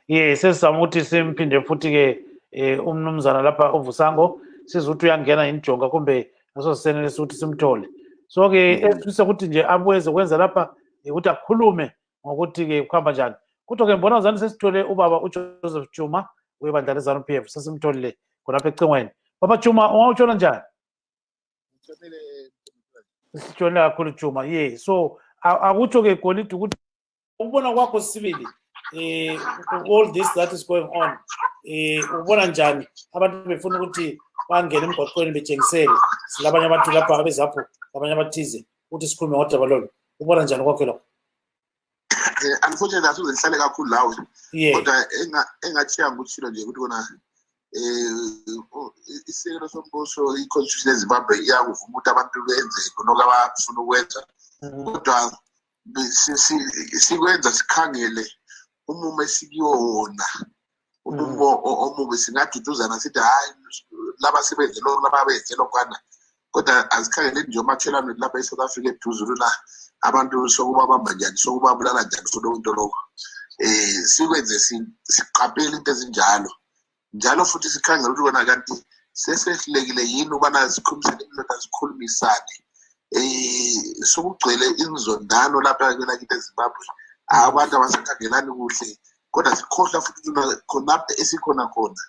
Sesizama ukuthi simpinde futhi ke umnumzana lapha uVusango sizokuthi uyangena injonga kumbe ngaso sisenelisa ukuthi simthole. So ke esifisa ukuthi nje abuye kwenza lapha ukuthi akhulume ngokuthi ke kuhamba njani. Kodwa ke mbona ngazani sesithole ubaba uJoseph Chuma webandla leZANU-PF sesimtholile khonapha ecingweni. Baba Chuma ungawutshona njani? Sitshone kakhulu Chuma. So akutsho ke Golide ukuthi ubona kwakho sibili all this that is going on ubona njani abantu befuna ukuthi bangene emgwaqweni betshengisele silabanye abantu lapha abezapho labanye abathize ukuthi sikhulume ngodaba lolu ubona njani kwakho lapho? Unfortunately asizihlale kakhulu lawo kodwa engathiyanga ukuthilo nje ukuthi kona isekelo sombuso i-constitution eZimbabwe iyakuvuma ukuthi abantu benze konke abafuna ukwenza kodwa sikwenza sikhangele umumo esikuyona umumo omubi singaduduzana sithi hayi laba sebenze lokho laba benze lokwana kodwa asikhangele nje umakhelwane lapha eSouth Africa eduzulu la abantu sokuba bamba njani sokuba bulala njani sokuba into lokho sikwenze siqaphele into ezinjalo njalo futhi sikhangele ukuthi kona kanti sesehlekile yini ubana sikhulumisane indoda sikhulumisane sokugcwele inzondano lapha kwelakithi eZimbabwe abantu abasakhangelani kuhle kodwa sikhohla futhi khona esikhona khona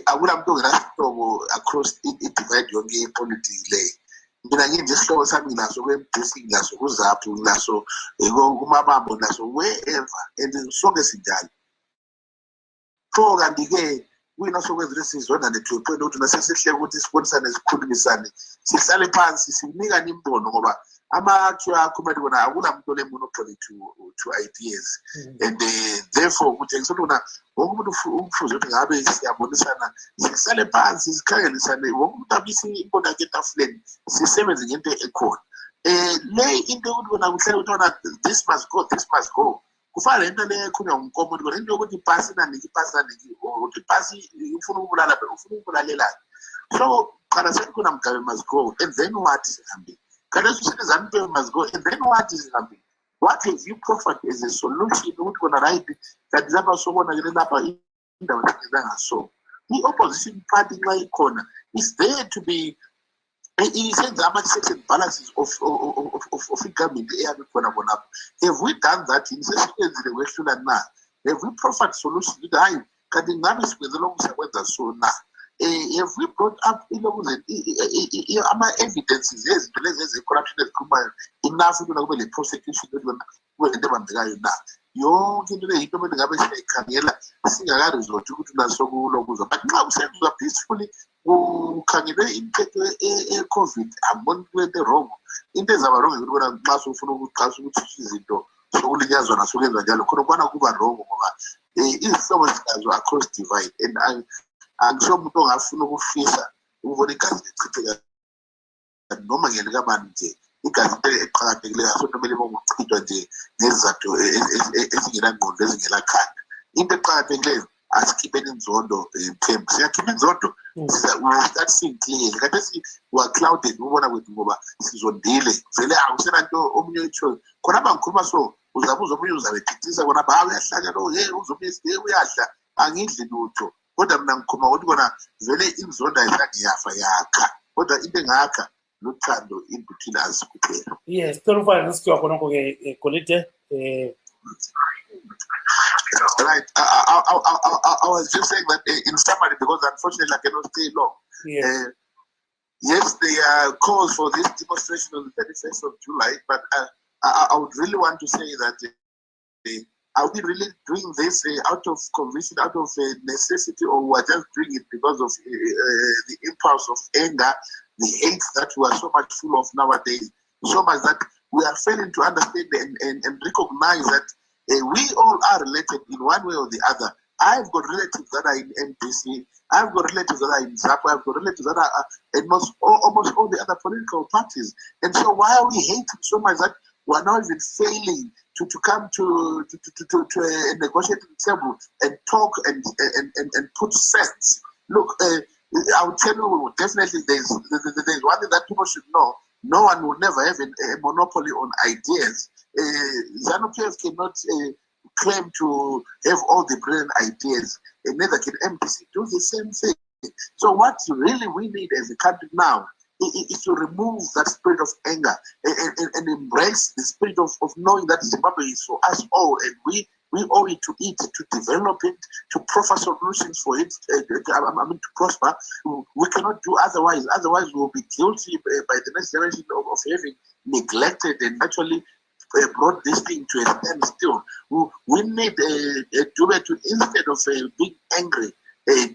akula muntu ongenasihlobo across i-divide yonke yepolitiki le. Mina nginje isihlobo sami naso kwe-MDC nginaso kuZAPU nginaso kumabambo naso wherever and sonke sinjalo so kanti-ke kuyina sokwenzile sizondane to a point ukuthi nasesihle ukuthi sibonisane sikhulumisane sihlale phansi sinikane imbono ngoba ama-q akho manje kona akula muntu ole-monopoly to ideas and therefore kutshengisa ukuthi kona wonke umuntu ufuze ukuthi ngabe siyabonisana sihlale phansi sikhangelisane wonke umuntu abise imbono yakhe etafuleni sisebenze ngento ekhona le into yokuthi kona kuhlele ukuthi kona this must go kufana into le ekhulunywa ngumkomo ukuthi kona into yokuthi ipasi naniki ipasi naniki ukuthi ipasi ufuna ukubulala ufuna ukubulalelana so qala sekukhona mgabe must go and then what sihambe kanti sithi ZANU-PF must go and then what sihambe what have you proffered as a solution ukuthi kona right kanti lapha sobona ke lapha indaba zangaso i-opposition party nxa ikhona is there to be isenza ama-checks and balances of i-government eyabe khona bonapho. Have we done that yini sesikwenzile kwehlula na? Have we proffered solutions ukuthi hayi kanti ngabe sikwenze lokhu sakwenza so na? Have we brought up ama-evidences yezinto lezi eze-corruption ezikhulumayo enough ukuthi kube le-prosecution kube lento ebambekayo na? Yonke into le yinto manje ngabe siyayikhangela singakarizolthi ukuthi nasokulokuzwa but nxa kusenziwa peacefully ukhangelwe imithetho e-COVID amboni kwento wrong into ezaba wrong ukuthi kona nxa sofuna ukuqasa ukuthi izinto sokulinyazwa nasokuyenza njalo khona kwana kuba wrong ngoba izihlobo zinazo across divide and angisho umuntu ongafuna ukufisa ukubona igazi lichitheka noma ngelikabani nje igazi eqhakathekile asonto kumele bokuchithwa nje ngezizathu ezingenangqondo ezingelakhanda into eqhakathekileyo asikhipeni inzondo mthembu siyakhipha inzondo start seeing clearly kanti wa-clouded ubona kwethu ngoba sizondile vele awusenanto omunye oyithoyo khonapha ngikhuluma so uzabuza omunye uzabethithisa khonapha hawu uyahlanya lo uzomunye uyadla angidli lutho kodwa mina ngikhuluma ukuthi kona vele inzondo ayizange yafa yakha kodwa into engakha luthando in between us kuphela. Yes, tolufana nesikiwa khonokho ke Golide Right. I was just saying that in summary, because unfortunately I cannot stay long. Yes. Yes, there are calls for this demonstration on the 31st of July, but I would really want to say that are we really doing this out of conviction, out of necessity, or we are just doing it because of the impulse of anger, the hate that we are so much full of nowadays, so much that we are failing to understand and recognize that we all are related in one way or the other. I've got relatives that are in MPC. I've got relatives that are in ZAP. I've got relatives that are in almost all the other political parties. And so why are we hating so much that we're not even failing to come to a negotiating table and talk and put sense? Look, I would tell you definitely there's one thing that people should know. No one will never have a monopoly on ideas. ZANU-PF cannot claim to have all the brilliant ideas, and neither can MPC do the same thing. So what really we need as a country now is to remove that spirit of anger and embrace the spirit of knowing that Zimbabwe is for us all, and we owe it to develop it, to proffer solutions for it, to prosper. We cannot do otherwise. Otherwise, we will be guilty by the next generation of having neglected and actually brought this thing to a standstill. We need a Dube to, instead of being angry,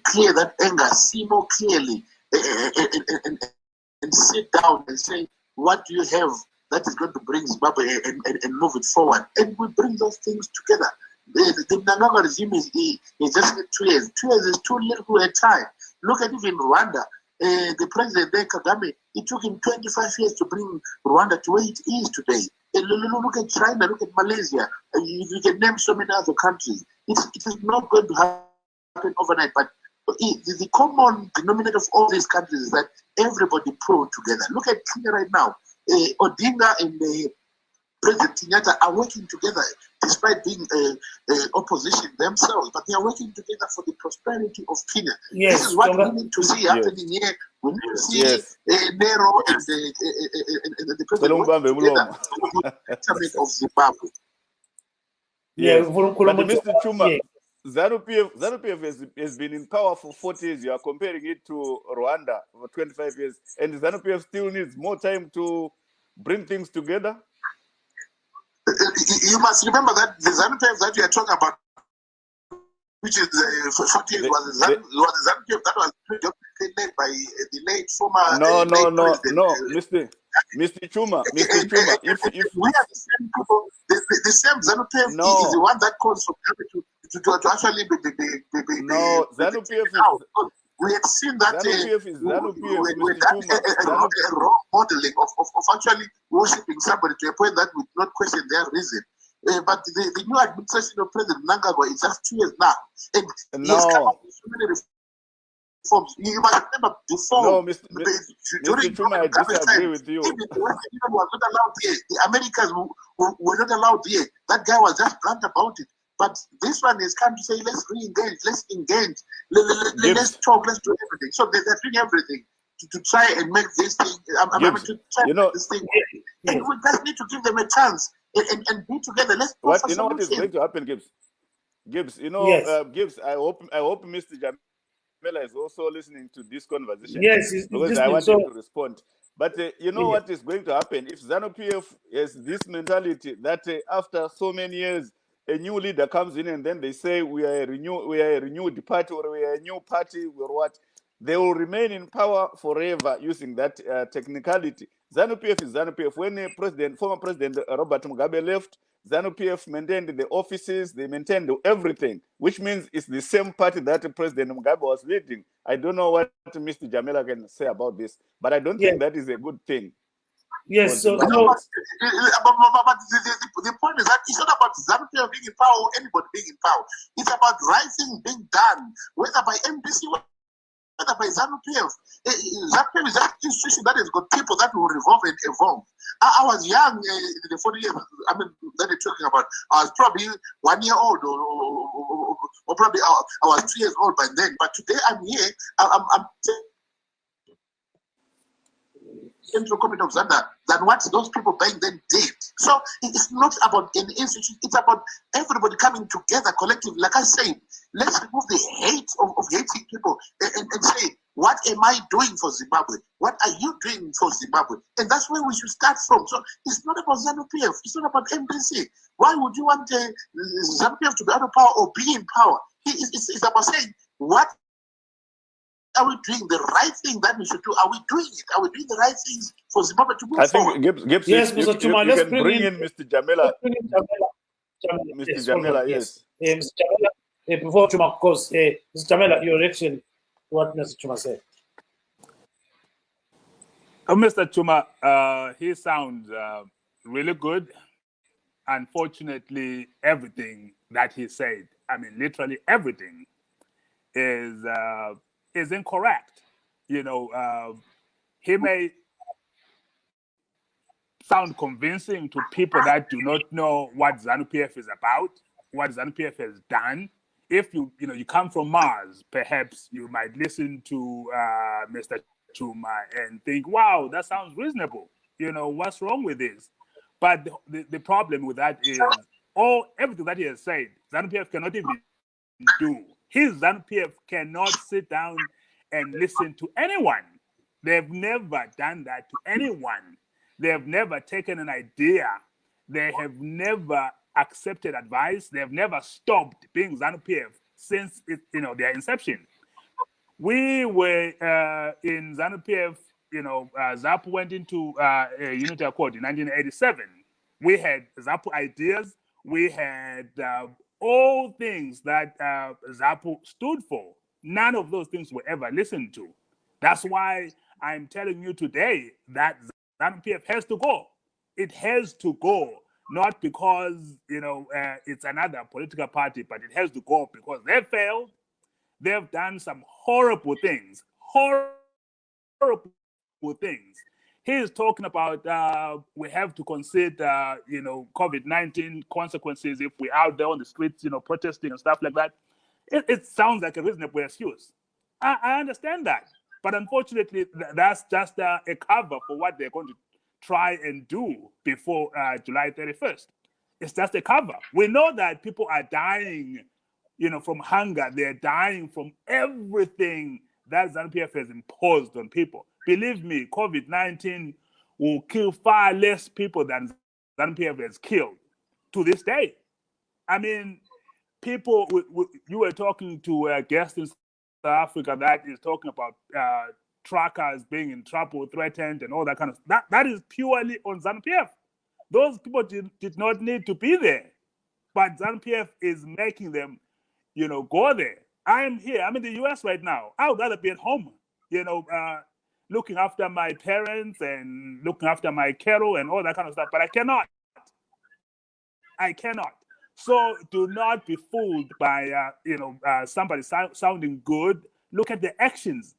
clear that anger, see more clearly, and sit down and say, what do you have that is going to bring Zimbabwe and move it forward? And we bring those things together. The Mnangagwa regime is just 2 years. 2 years is too little a time. Look at even Rwanda. The president there, Kagame, it took him 25 years to bring Rwanda to where it is today. Look at China, look at Malaysia. You can name so many other countries. It is not going to happen overnight, but the common denominator of all these countries is that everybody pulled together. Look at Kenya right now. Odinga and President Kenyatta are working together despite being opposition themselves, but they are working together for the prosperity of Kenya. Yes, this is what we need to see happening here. We need to see Nero and the president working together for the betterment of Zimbabwe. Yes, but Mr. Chuma, ZANU-PF has been in power for 40 years. You are comparing it to Rwanda for 25 years, and ZANU-PF still needs more time to bring things together. You must remember that the ZANU-PF that you are talking about, which is 40 years, was the ZANU-PF that was led by the late former No, Mr. Chuma, if we are the same people, the same ZANU-PF is the one that calls for to actually be no, ZANU-PF is. We have seen that ZANU-PF is with a wrong modeling of actually worshipping somebody to a point that we do not question their reason. But the new administration of President Mnangagwa is just 2 years now, and he has come up with so many reforms. You must remember before. Mr. Chuma, I disagree with you. Even the Western Union was not allowed here. The Americans were not allowed here. That guy was just blunt about it. But this one is come to say, let's re-engage, let's engage, let's talk, let's do everything. So they're doing everything to try and make this thing, this thing. And we just need to give them a chance and be together. Let's what is going to happen, Gibbs? Gibbs, Gibbs, I hope Mr. Jamela is also listening to this conversation. Yes, because I want him to respond. But what is going to happen if ZANU-PF has this mentality that after so many years, a new leader comes in and then they say we are a renewed party, or we are a new party, or what? They will remain in power forever using that technicality. ZANU-PF is ZANU-PF. When former President Robert Mugabe left, ZANU-PF maintained the offices, they maintained everything, which means it's the same party that President Mugabe was leading. I don't know what Mr. Jamela can say about this, but I don't think that is a good thing. Yes, so but the point is that it's not about ZANU-PF being in power or anybody being in power. It's about rising being done, whether by MPC, whether by ZANU-PF. ZANU-PF is an institution that has got people that will revolve and evolve. I was young in the 40 years, that they're talking about. I was probably 1 year old, or probably I was 2 years old by then. But today I'm here, Central Committee of Zanda than what those people back then did. So it's not about an institution, it's about everybody coming together collectively. Like I said, let's remove the hate of hating people and say, what am I doing for Zimbabwe? What are you doing for Zimbabwe? And that's where we should start from. So it's not about ZANU-PF, it's not about MPC. Why would you want ZANU-PF to be out of power or be in power? It's about saying, what are we doing the right thing that we should do? Are we doing it? Are we doing the right things for Zimbabwe to move forward? I think Gibbs, Yes, you Mr. Chuma, let's can bring in Mr. Jamela. Mr. Yes, Jamela, yes. yes. Mr. Jamela, before Chuma, of course, Mr. Jamela, your reaction to what Mr. Chuma said. Mr. Chuma, he sounds really good. Unfortunately, everything that he said, I mean, literally everything, is incorrect. You know, he may sound convincing to people that do not know what ZANU-PF is about, what ZANU-PF has done. If you come from Mars, perhaps you might listen to Mr. Chuma and think, wow, that sounds reasonable. You know, what's wrong with this? But the problem with that is everything that he has said, ZANU-PF cannot even do. His ZANU-PF cannot sit down and listen to anyone. They've never done that to anyone. They have never taken an idea. They have never accepted advice. They have never stopped being ZANU-PF since their inception. We were in ZANU-PF. ZAP went into a unity accord in 1987. We had ZAPU ideas. We had all things that ZAPU stood for. None of those things were ever listened to. That's why I'm telling you today that ZANU-PF has to go. It has to go, not because it's another political party, but it has to go because they failed. They've done some horrible things. Horrible things. He's talking about we have to consider COVID-19 consequences if we're out there on the streets protesting and stuff like that. It sounds like a reasonable excuse. I understand that, but unfortunately that's just a cover for what they're going to try and do before July 31st. It's just a cover. We know that people are dying from hunger. They're dying from everything that ZANU-PF has imposed on people. Believe me, COVID-19 will kill far less people than ZANU-PF has killed to this day. I mean, people, you were talking to a guest in South Africa that is talking about truckers being in trouble, threatened, and all that kind of stuff. That is purely on ZANU-PF. Those people did not need to be there, but ZANU-PF is making them go there. I'm here. I'm in the US right now. I would rather be at home, looking after my parents and looking after my cattle and all that kind of stuff. But I cannot. So do not be fooled by, somebody sounding good. Look at the actions.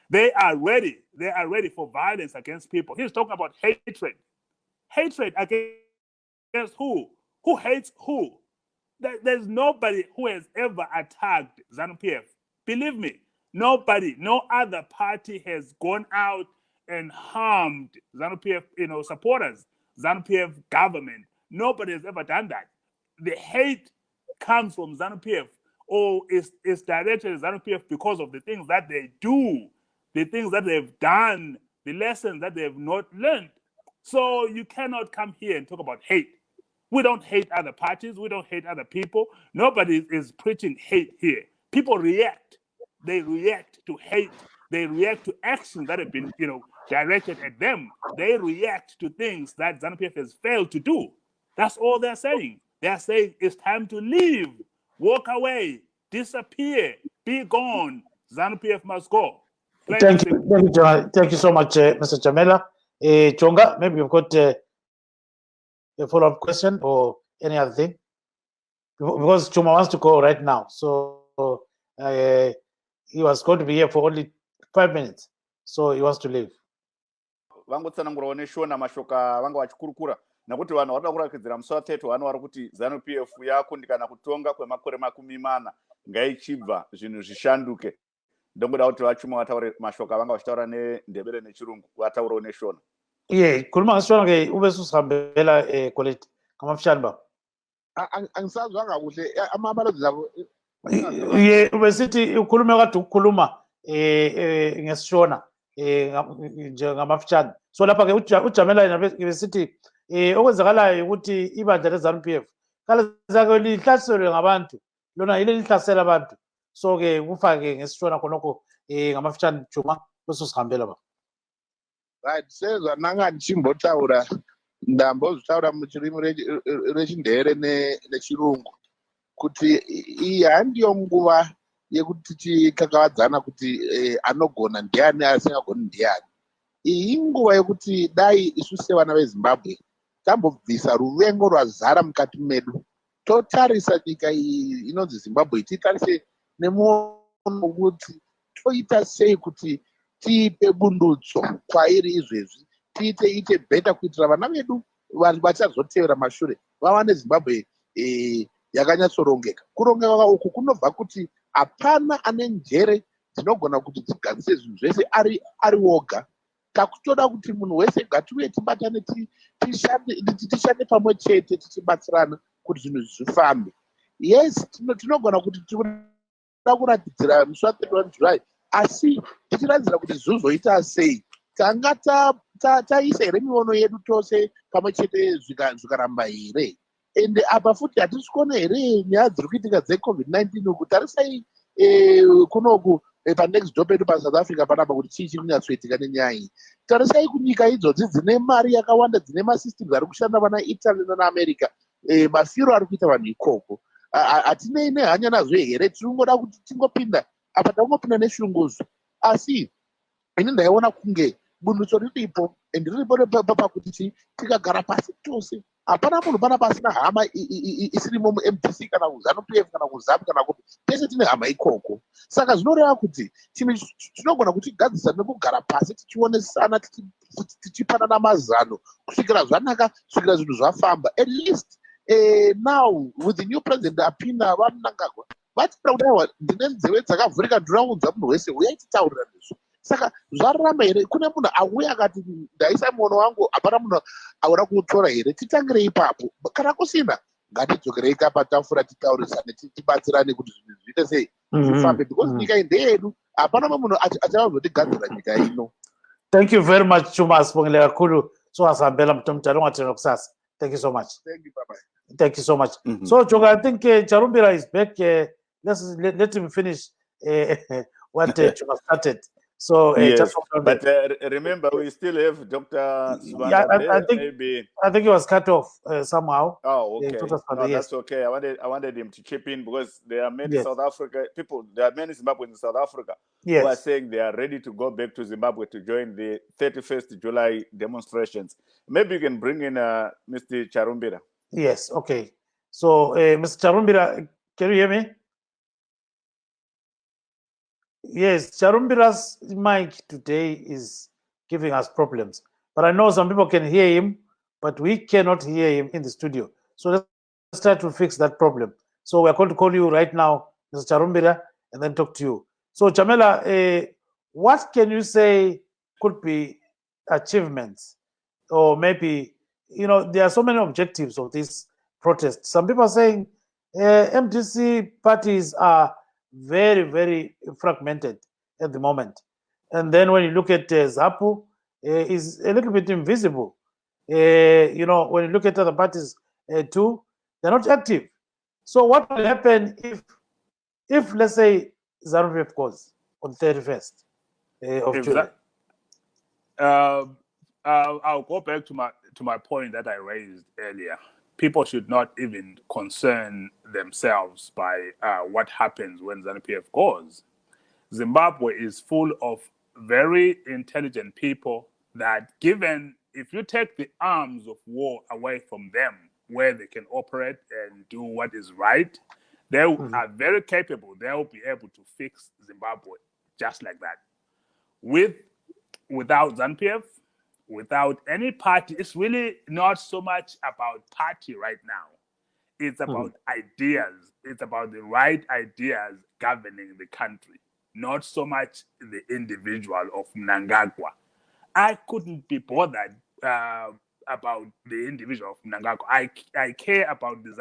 They are ready. They are ready for violence against people. He's talking about hatred. Hatred against who? Who hates who? There's nobody who has ever attacked ZANU-PF. Believe me, nobody, no other party has gone out and harmed ZANU-PF, supporters, ZANU-PF government. Nobody has ever done that. The hate comes from ZANU-PF or is directed at ZANU-PF because of the things that they do, the things that they've done, the lessons that they have not learned. So you cannot come here and talk about hate. We don't hate other parties. We don't hate other people. Nobody is preaching hate here. People react. They react to hate. They react to actions that have been, directed at them. They react to things that ZANU-PF has failed to do. That's all they're saying. They're saying it's time to leave, walk away, disappear, be gone. ZANU-PF must go. Thank you so much, Mr. Jamela. Chonga, maybe you've got a follow-up question or any other thing? Because Chuma wants to go right now. So he was going to be here for only 5 minutes. So he wants to leave. Vangotsanangura neshona mashoka vanga vachikurukura nekuti vanhu varikuda kurakidzira musi wa30 vanowari kuti ZANU-PF yakundikana kutonga kwemakore 40 ngaichibva zvinhu zvishanduke. ndokuda kuti vachuma vataure mashoko avanga vachitaura nendebele nechirungu vataurewo neshona. Khuluma ngesishona ke ube susihambela Colette ngamafishane baba. Angisazwanga kuhle amabalozi labo. Ubesithi ukhulume kade ukukhuluma ngesishona nje ngamafishane. So lapha ke uJamela besithi okwenzakalayo ukuthi ibandla leZANU-PF kalizake lihlaselwe ngabantu lona yile lihlasela abantu. So ke kufake ngesishona khonokho ngamafishane Juma bese sihambela baba. Right, sezwa nanga ndichimbotaura ndambozvitaura muchirimi rechindere nechirungu kuti iyi handiyo nguva yekuti tichikakavadzana kuti anogona ndiani asingagoni ndiani. Iyi inguva yekuti dai isu sevana veZimbabwe tambobvisa ruvengo rwazara mukati medu totarisa nyika iyi inonzi Zimbabwe titarise nemuono kuti toita sei kuti tiipe bundutso kwairi izvezvi tiite beta kuitira vana vedu vachazotevera mashure vawane Zimbabwe yakanyatsorongeka. Kurongeka uku kunobva kuti hapana ane njere dzinogona kuti dzigadzise zvinhu zvese ari woga. Takutoda kuti munhu wese ngatiuye tibatane tishande pamwe chete tichibatsirana kuti zvinhu zvifambe. Yes, tinogona kuti tinoda kuratidzira musi wa31 July asi tichiradzira kuti zvozoita sei. Tanga taisa here miono yedu tose pamwe chete zvikaramba here. Ende apa futi hatisi kuona here nyaya dziri kuitika dzeCovid-19 uku. Tarisai kunoku panext door pedu paSouth Africa panapa kuti chii chiri kunyatsoitika nenyaya iyi. Tarisai kunyika idzodzi dzine mari yakawanda dzine masystems ari kushanda vana Italy nanaAmerica mafiro ari kuita vanhu ikoko. Hatinei nehanya nazvo here, tiringoda kuti tingopinda apa tangopinda neshunguzo. Asi ini ndaiona kunge bundutso riripo ende riripo pakuti tikagara pasi tose hapana munhu pana pasina hama isirimo muMDC kana kuZANU-PF kana kuZAP kana kuti tese tine hama ikoko. Saka zvinoreva kuti tinogona kutigadzisa nekugara pasi tichionesana tichipanana mazano kusvikira zvanaka kusvikira zvinhu zvafamba. At least now with the new president apinda vamunangagwa vatira kudaiwa ndine nzeve dzakavhurika ndinoudza munhu wese uyai titaurira nezvo. Saka zvararama here kune munhu auya akati ndaisa muono wangu hapana munhu aura kutora here. Titangire ipapo kana kusina ngatidzokerei patafura titaurisane tibatsirane kuti zvinhu zviite sei zvifambe because nyika iyi ndeyedu hapana munhu achavazotigadzira nyika ino. Thank you very much Chuma Sibongile kakhulu. So asihambela mtomtalo ungathena kusasa. Thank you so much. Thank you, bye-bye. Thank you so much. So Joka, I think Charumbira is back. Let him finish what Chuma started. So yes, but remember, we still have Dr. Subanda. I think he was cut off somehow. Oh, okay. No, that's okay. I wanted him to chip in because there are many South Africa people. There are many Zimbabweans in South Africa who are saying they are ready to go back to Zimbabwe to join the 31st July demonstrations. Maybe you can bring in Mr. Charumbira. Yes. Okay. So, Mr. Charumbira, can you hear me? Yes, Charumbira's mic today is giving us problems. But I know some people can hear him, but we cannot hear him in the studio. So let's try to fix that problem. So we're going to call you right now, Mr. Charumbira, and then talk to you. So Chamela, what can you say could be achievements? Or maybe, there are so many objectives of this protest. Some people are saying MDC parties are very, very fragmented at the moment. And then when you look at ZAPU, is a little bit invisible. When you look at other parties too, they're not active. So what will happen if let's say ZANU-PF goes on 31st of July? I'll go back to my point that I raised earlier. People should not even concern themselves by what happens when ZANU-PF goes. Zimbabwe is full of very intelligent people that if you take the arms of war away from them, where they can operate and do what is right, they are very capable. They will be able to fix Zimbabwe just like that. Without ZANU-PF, without any party, it's really not so much about party right now. It's about ideas. It's about the right ideas governing the country, not so much the individual of Mnangagwa. I couldn't be bothered about the individual of Mnangagwa. I care about the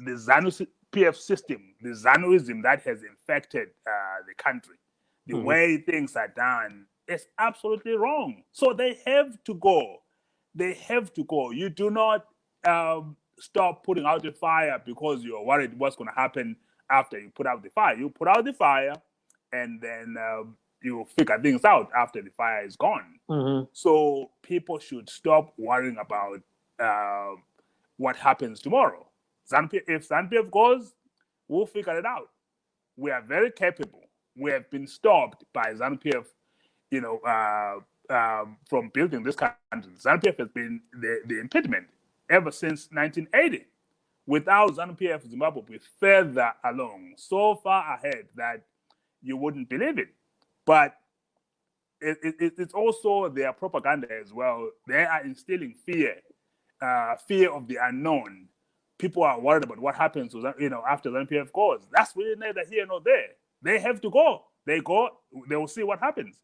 ZANU-PF system, the ZANUism that has infected the country. The way things are done is absolutely wrong. So they have to go. They have to go. You do not stop putting out the fire because you're worried what's going to happen after you put out the fire. You put out the fire, and then you figure things out after the fire is gone. So people should stop worrying about what happens tomorrow. If ZANU-PF goes, we'll figure it out. We are very capable. We have been stopped by ZANU-PF, from building this country. ZANU-PF has been the impediment ever since 1980. Without ZANU-PF, Zimbabwe would be further along, so far ahead that you wouldn't believe it. But it's also their propaganda as well. They are instilling fear, fear of the unknown. People are worried about what happens to after ZANU-PF goes. That's really neither here nor there. They have to go. They go. They will see what happens.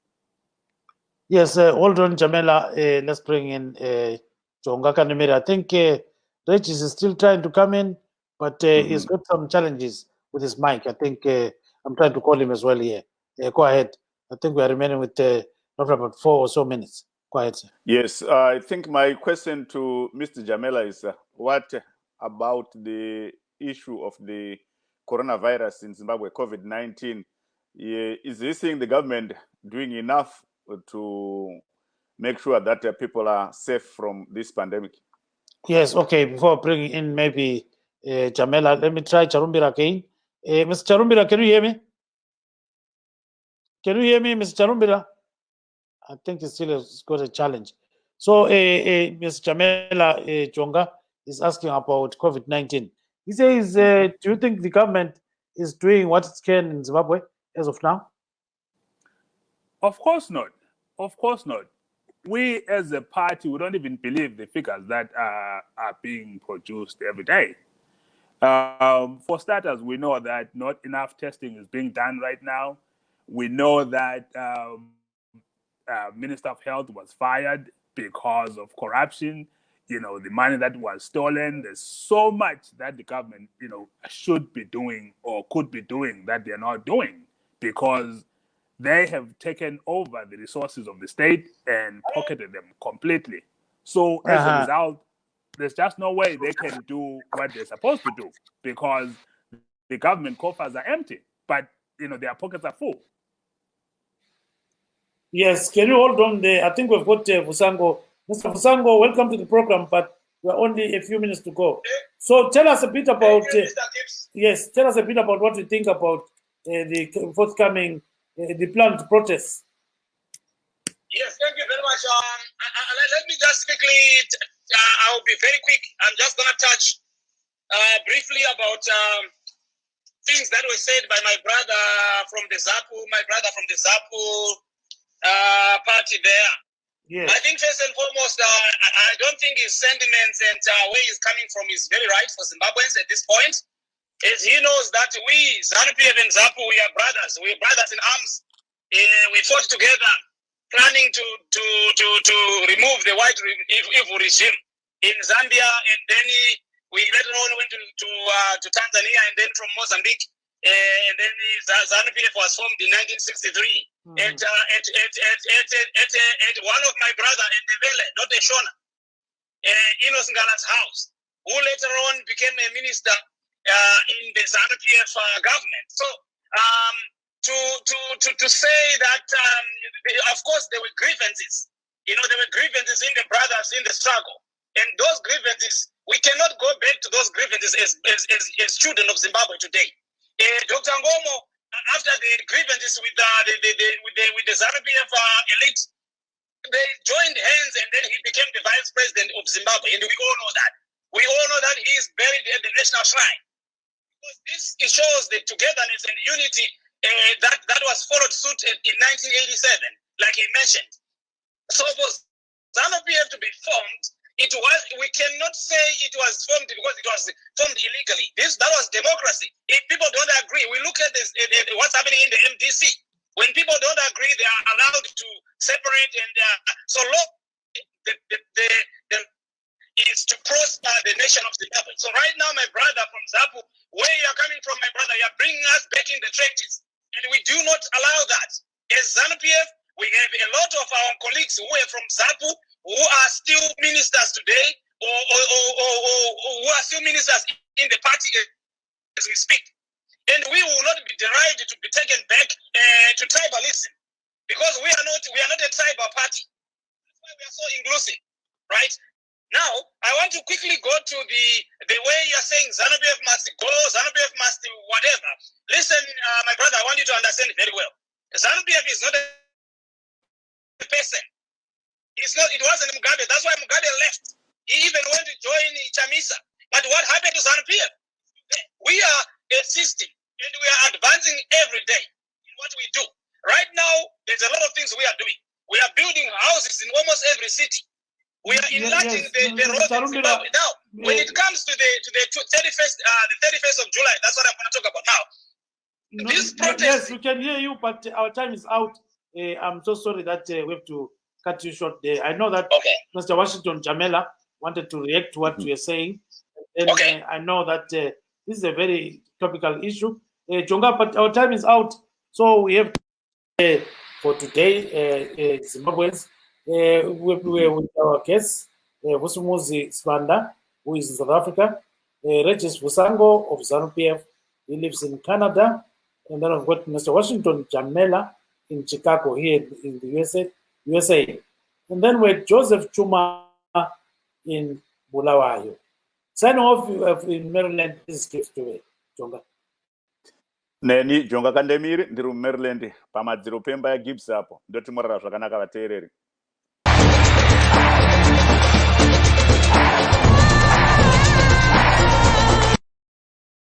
Yes, hold on, Jamela. Let's bring in Jonga Kanimira. I think Regis is still trying to come in, but he's got some challenges with his mic. I think I'm trying to call him as well here. Go ahead. I think we are remaining with roughly about 4 or so minutes. Go ahead, sir. Yes, I think my question to Mr. Jamela is what about the issue of the coronavirus in Zimbabwe, COVID-19? Is he seeing the government doing enough to make sure that people are safe from this pandemic? Yes, okay. Before bringing in maybe Jamela, let me try Charumbira again. Mr. Charumbira, can you hear me? Can you hear me, Mr. Charumbira? I think he still has got a challenge. So, Ms. Jamela Jonga is asking about COVID-19. He says, do you think the government is doing what it can in Zimbabwe as of now? Of course not. Of course not. We as a party, we don't even believe the figures that are being produced every day. For starters, we know that not enough testing is being done right now. We know that Minister of Health was fired because of corruption. The money that was stolen. There's so much that the government, should be doing or could be doing that they're not doing because they have taken over the resources of the state and pocketed them completely. So as a result, there's just no way they can do what they're supposed to do because the government coffers are empty, but their pockets are full. Yes, can you hold on there? I think we've got Vusango. Mr. Vusango, welcome to the program, but we're only a few minutes to go. So tell us a bit about tell us a bit about what you think about the forthcoming the planned protests. Yes, thank you very much. Let me just quickly, I'll be very quick. I'm just going to touch briefly about things that were said by my brother from the ZAPU, party there. Yes. I think first and foremost, I don't think his sentiments and where he's coming from is very right for Zimbabweans at this point. As he knows that we, ZANU-PF and ZAPU, we are brothers. We're brothers in arms. We fought together, planning to remove the white evil regime in Zambia, and then we later on went to Tanzania, and then from Mozambique, and then ZANU-PF was formed in 1963. At one of my brother in Ndebele, not a Shona, Enos Ngala's house, who later on became a minister in the ZANU-PF government. So to say that, of course, there were grievances. There were grievances in the brothers in the struggle, and those grievances, we cannot go back to those grievances as children of Zimbabwe today. Dr. Ngomo, after the grievances with the ZANU-PF elite, they joined hands, and then he became the vice president of Zimbabwe, and we all know that. We all know that he is buried at the National Shrine. Because this shows the togetherness and unity that was followed suit in 1987, like he mentioned. So for ZANU-PF to be formed, We cannot say it was formed because it was formed illegally. That was democracy. If people don't agree, we look at this, what's happening in the MDC. When people don't agree, they are allowed to separate, and so law is to prosper the nation of Zimbabwe. So right now, my brother from ZAPU, where you are coming from, my brother, you are bringing us back in the trenches, and we do not allow that. As ZANU-PF, we have a lot of our colleagues who are from ZAPU who are still ministers today, or who are still ministers in the party as we speak. And we will not be derived to be taken back to tribalism, because we are not a tribal party. That's why we are so inclusive, right? Now, I want to quickly go to the way you're saying ZANU-PF must go, ZANU-PF must whatever. Listen, my brother, I want you to understand very well. ZANU-PF is not a person. It wasn't Mugabe. That's why Mugabe left. He even went to join Chamisa. But what happened to ZANU-PF? We are a system, and we are advancing every day in what we do. Right now, there's a lot of things we are doing. We are building houses in almost every city. We are enlarging the roads in Zimbabwe. Now, when it comes to the 31st of July, that's what I'm going to talk about now. This protest. Yes, we can hear you, but our time is out. I'm so sorry that we have to cut you short there. I know that Mr. Washington Jamela wanted to react to what you're saying. And I know that this is a very topical issue. Jonga, but our time is out. So we have for today, Zimbabweans, we're with our guests, Vusumuzi Spanda, who is in South Africa, Regis Vusango of ZANU-PF, he lives in Canada, and then I've got Mr. Washington Jamela in Chicago here in the USA. And then with Joseph Chuma in Bulawayo. Sign off in Maryland, this gives to it, Jonga. Neni Jonga Kandemiri, ndiru Maryland, pamadziro pemba ya Gibbs hapo. Ndoti morara zvakanaka vateereri.